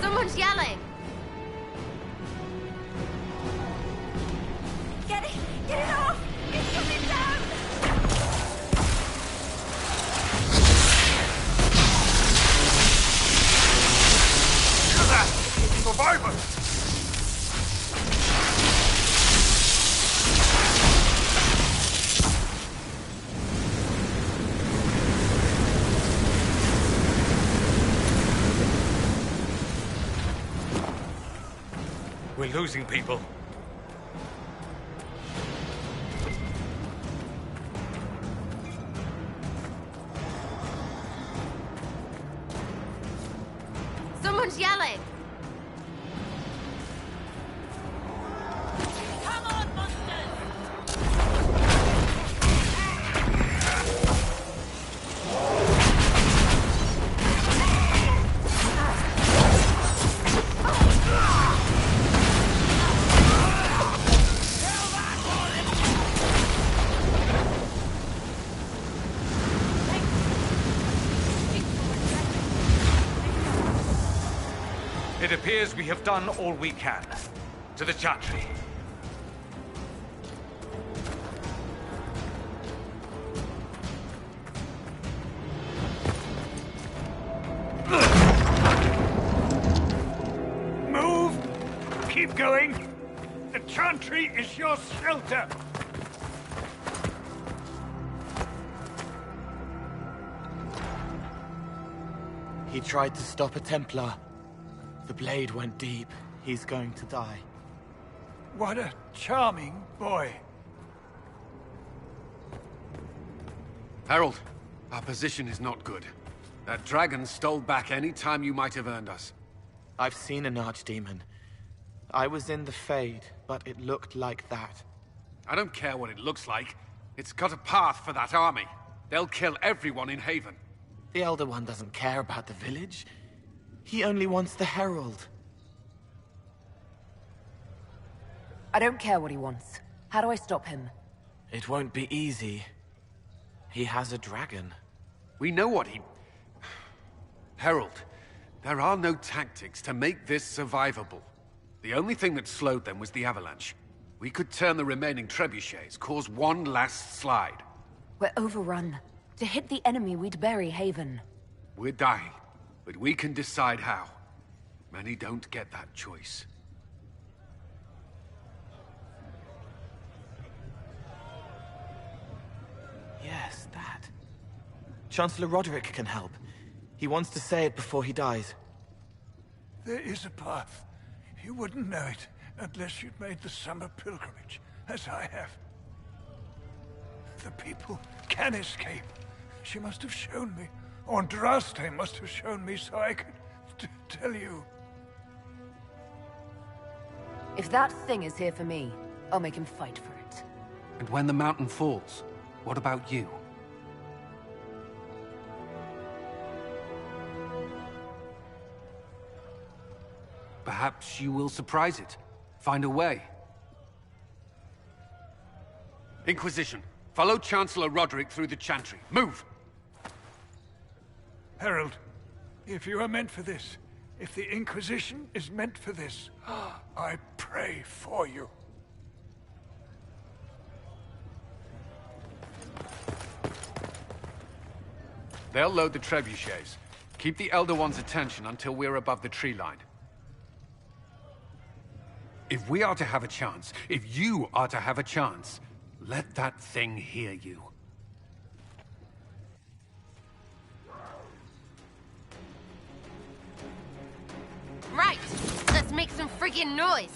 Speaker 10: Someone's yelling!
Speaker 17: Get it! Get it off! It's coming down!
Speaker 11: Survivors!
Speaker 6: We're losing people.
Speaker 10: Someone's yelling!
Speaker 17: Come on, monsters!
Speaker 6: It appears we have done all we can. To the Chantry.
Speaker 11: Move! Keep going! The Chantry is your shelter!
Speaker 2: He tried to stop a Templar. The blade went deep. He's going to die.
Speaker 11: What a charming boy.
Speaker 14: Harold, our position is not good. That dragon stole back any time you might have earned us.
Speaker 2: I've seen an archdemon. I was in the Fade, but it looked like that.
Speaker 14: I don't care what it looks like. It's got a path for that army. They'll kill everyone in Haven.
Speaker 2: The Elder One doesn't care about the village. He only wants the Herald.
Speaker 1: I don't care what he wants. How do I stop him?
Speaker 2: It won't be easy. He has a dragon.
Speaker 14: We know what he... Herald, there are no tactics to make this survivable. The only thing that slowed them was the avalanche. We could turn the remaining trebuchets, cause one last slide.
Speaker 1: We're overrun. To hit the enemy, we'd bury Haven.
Speaker 14: We're dying, but we can decide how. Many don't get that choice.
Speaker 2: Yes, that. Chancellor Roderick can help. He wants to say it before he dies.
Speaker 11: There is a path. You wouldn't know it unless you'd made the summer pilgrimage, as I have. The people can escape. She must have shown me. Or Andraste must have shown me so I could to tell you.
Speaker 1: If that thing is here for me, I'll make him fight for it.
Speaker 14: And when the mountain falls, what about you? Perhaps you will surprise it. Find a way. Inquisition, follow Chancellor Roderick through the Chantry. Move!
Speaker 11: Herald, if you are meant for this, if the Inquisition is meant for this, I pray for you.
Speaker 14: They'll load the trebuchets. Keep the Elder One's attention until we're above the tree line. If we are to have a chance, if you are to have a chance, let that thing hear you.
Speaker 10: Right! Let's make some friggin' noise!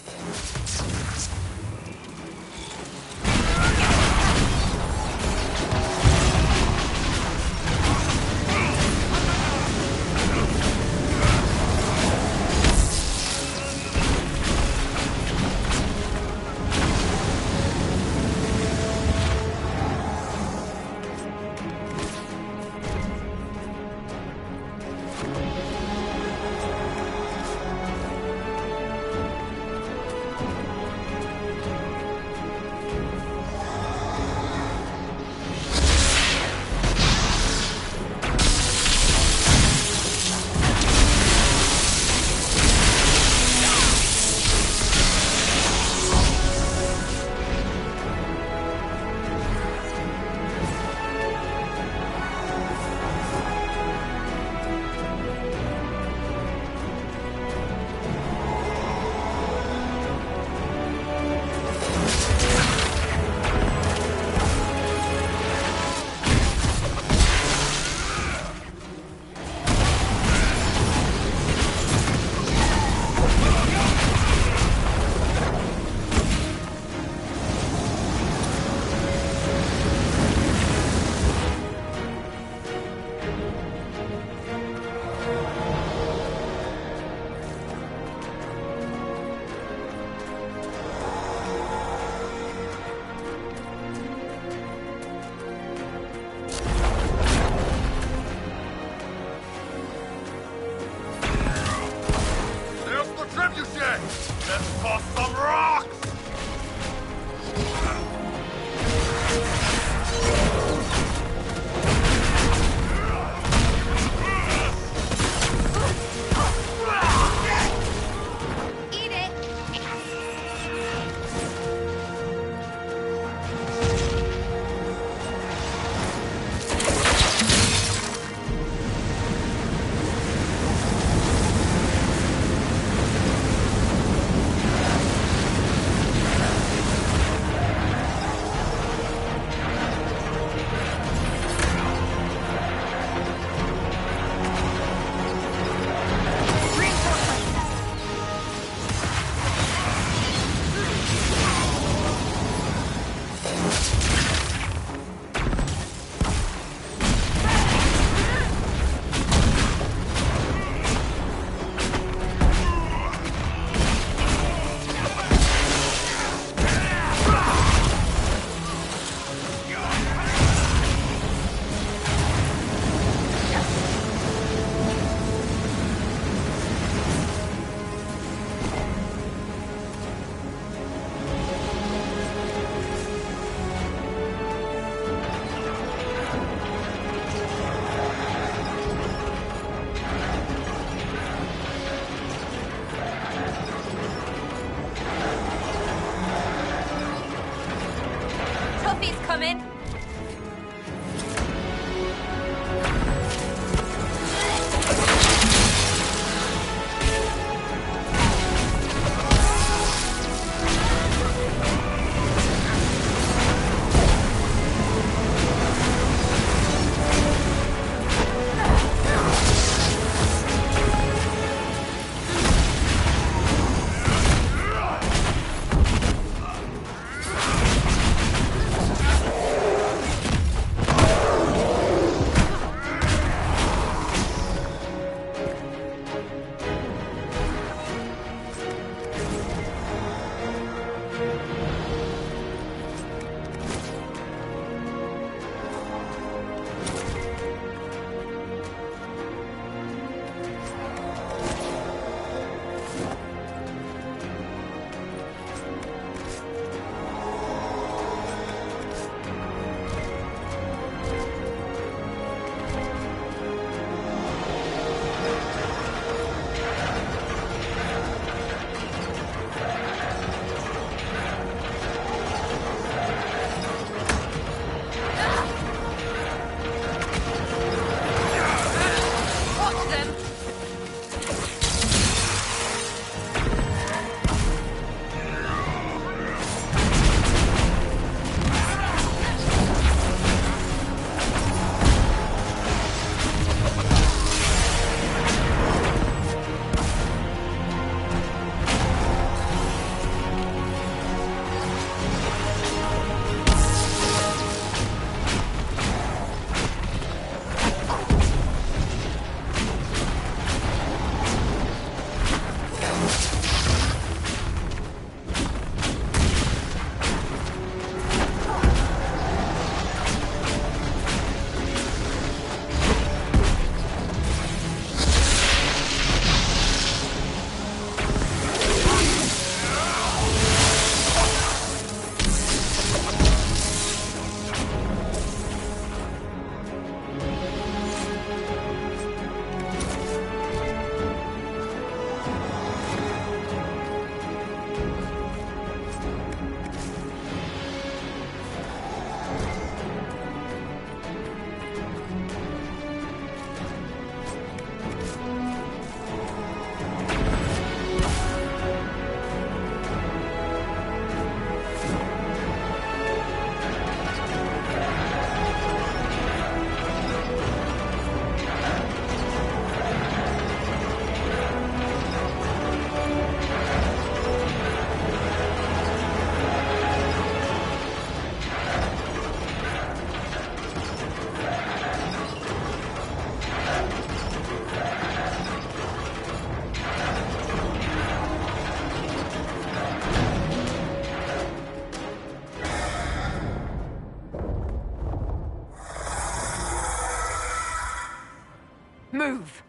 Speaker 1: Move!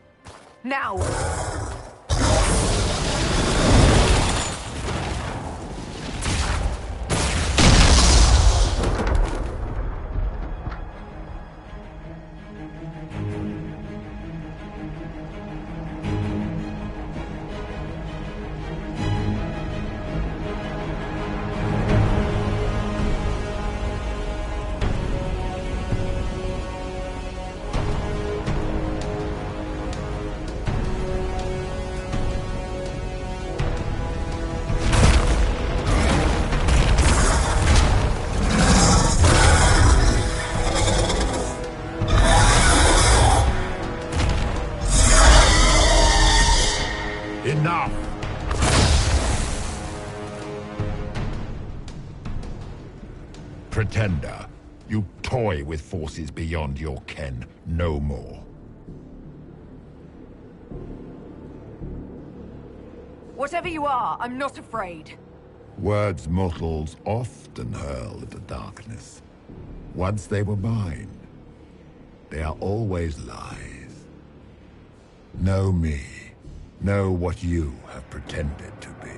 Speaker 1: Now!
Speaker 9: Enough! Pretender, you toy with forces beyond your ken no more.
Speaker 1: Whatever you are, I'm not afraid.
Speaker 9: Words mortals often hurl at the darkness. Once they were mine, they are always lies. Know me. Know what you have pretended to be.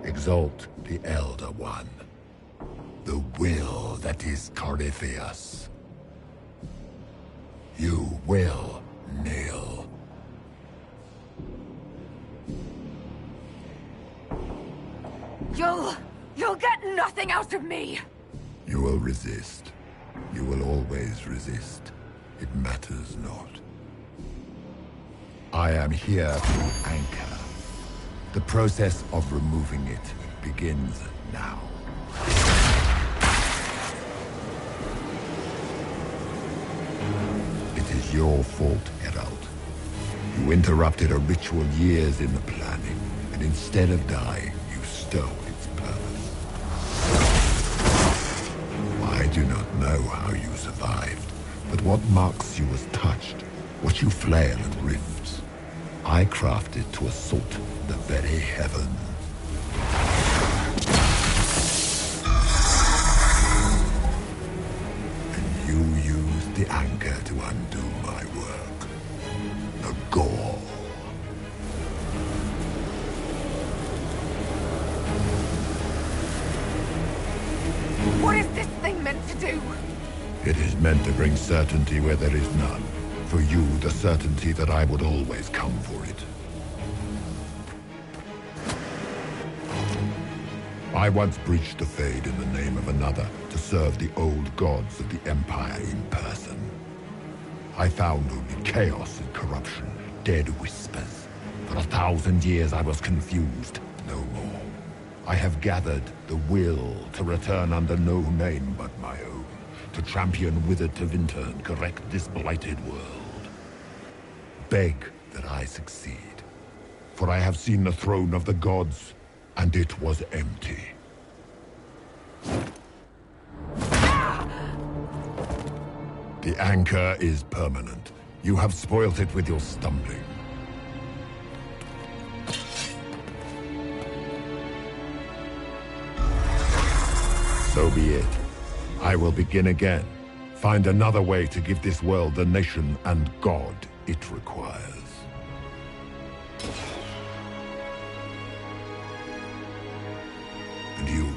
Speaker 9: Exalt the Elder One. The will that is Corypheus. You will kneel.
Speaker 1: You'll get nothing out of me!
Speaker 9: You will resist. You will always resist. It matters not. I am here to anchor. The process of removing it begins now. It is your fault, Herald. You interrupted a ritual years in the planning, and instead of dying, you stole its purpose. I do not know how you survived, but what marks you as touched, what you flail at rifts, I crafted to assault the very heaven. And you used the anchor to undo my work. The gall.
Speaker 1: What is this thing meant to do?
Speaker 9: It is meant to bring certainty where there is none. For you, the certainty that I would always come for it. I once breached the Fade in the name of another to serve the old gods of the Empire in person. I found only chaos and corruption, dead whispers. For 1,000 years I was confused, no more. I have gathered the will to return under no name but my own, to champion withered Tevinter and correct this blighted world. Beg that I succeed, for I have seen the throne of the gods, and it was empty. The anchor is permanent. You have spoilt it with your stumbling. So be it. I will begin again. Find another way to give this world the nation and God it requires. And you,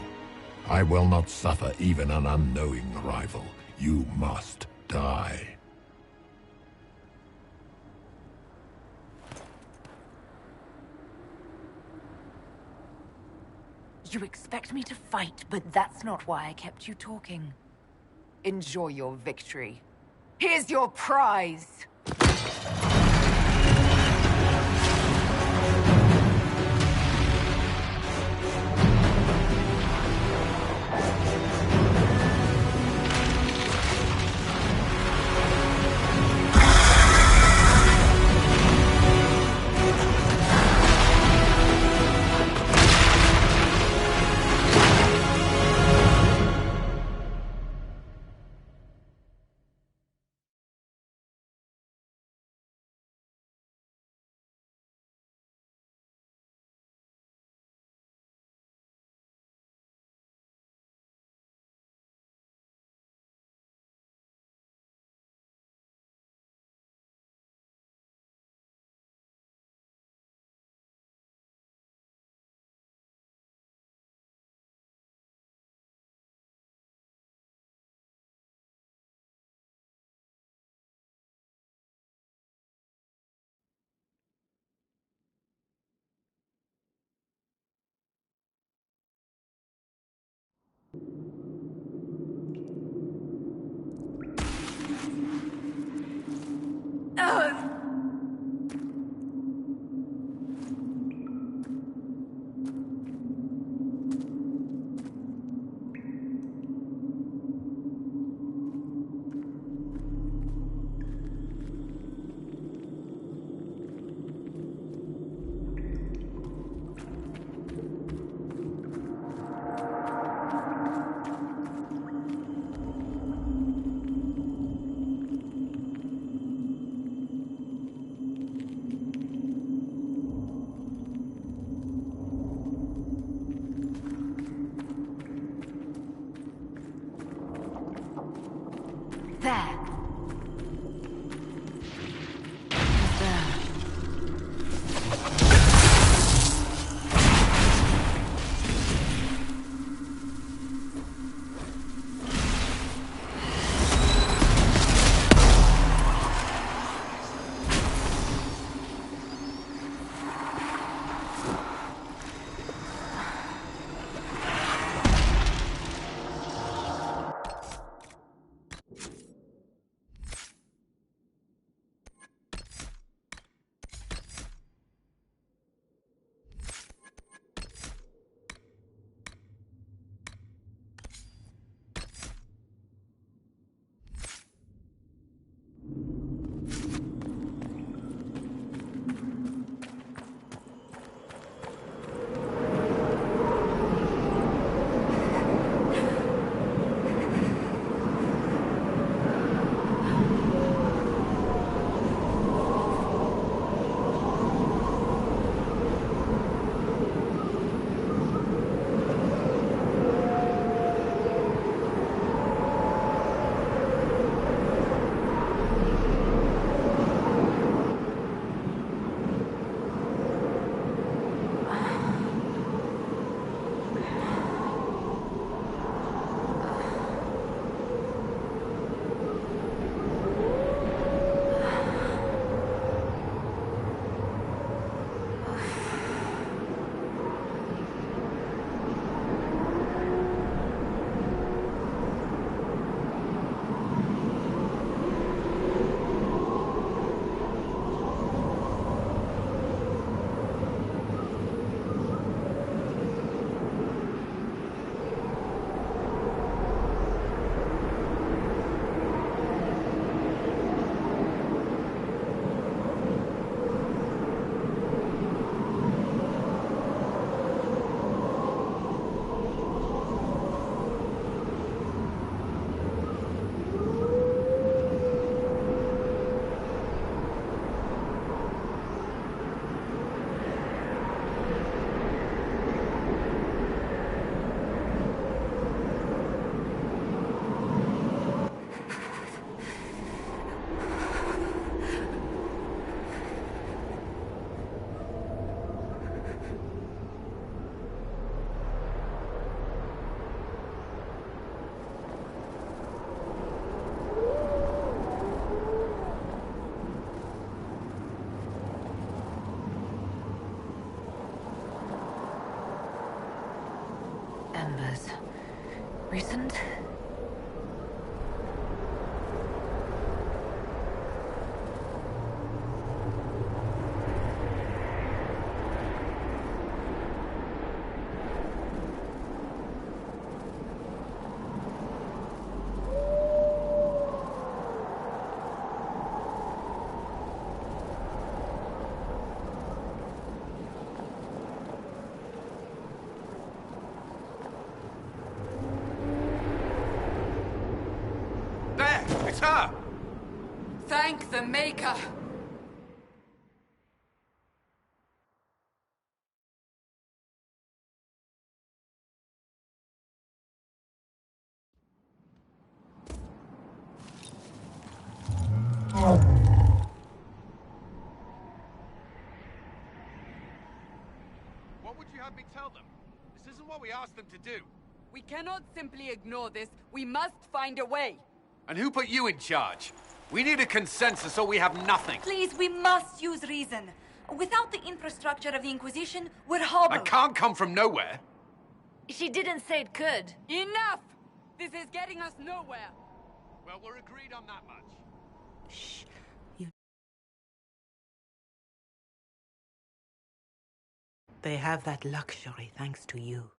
Speaker 9: I will not suffer even an unknowing rival. You must die.
Speaker 1: You expect me to fight, but that's not why I kept you talking. Enjoy your victory. Here's your prize! There. Embers. Recent?
Speaker 14: It's her!
Speaker 16: Thank the Maker!
Speaker 14: What would you have me tell them? This isn't what we asked them to do.
Speaker 16: We cannot simply ignore this. We must find a way.
Speaker 14: And who put you in charge? We need a consensus or we have nothing.
Speaker 15: Please, we must use reason. Without the infrastructure of the Inquisition, we're hobbled.
Speaker 14: I can't come from nowhere.
Speaker 1: She didn't say it could.
Speaker 16: Enough! This is getting us nowhere.
Speaker 14: Well, we're agreed on that much.
Speaker 4: Shh. They have that luxury thanks to you.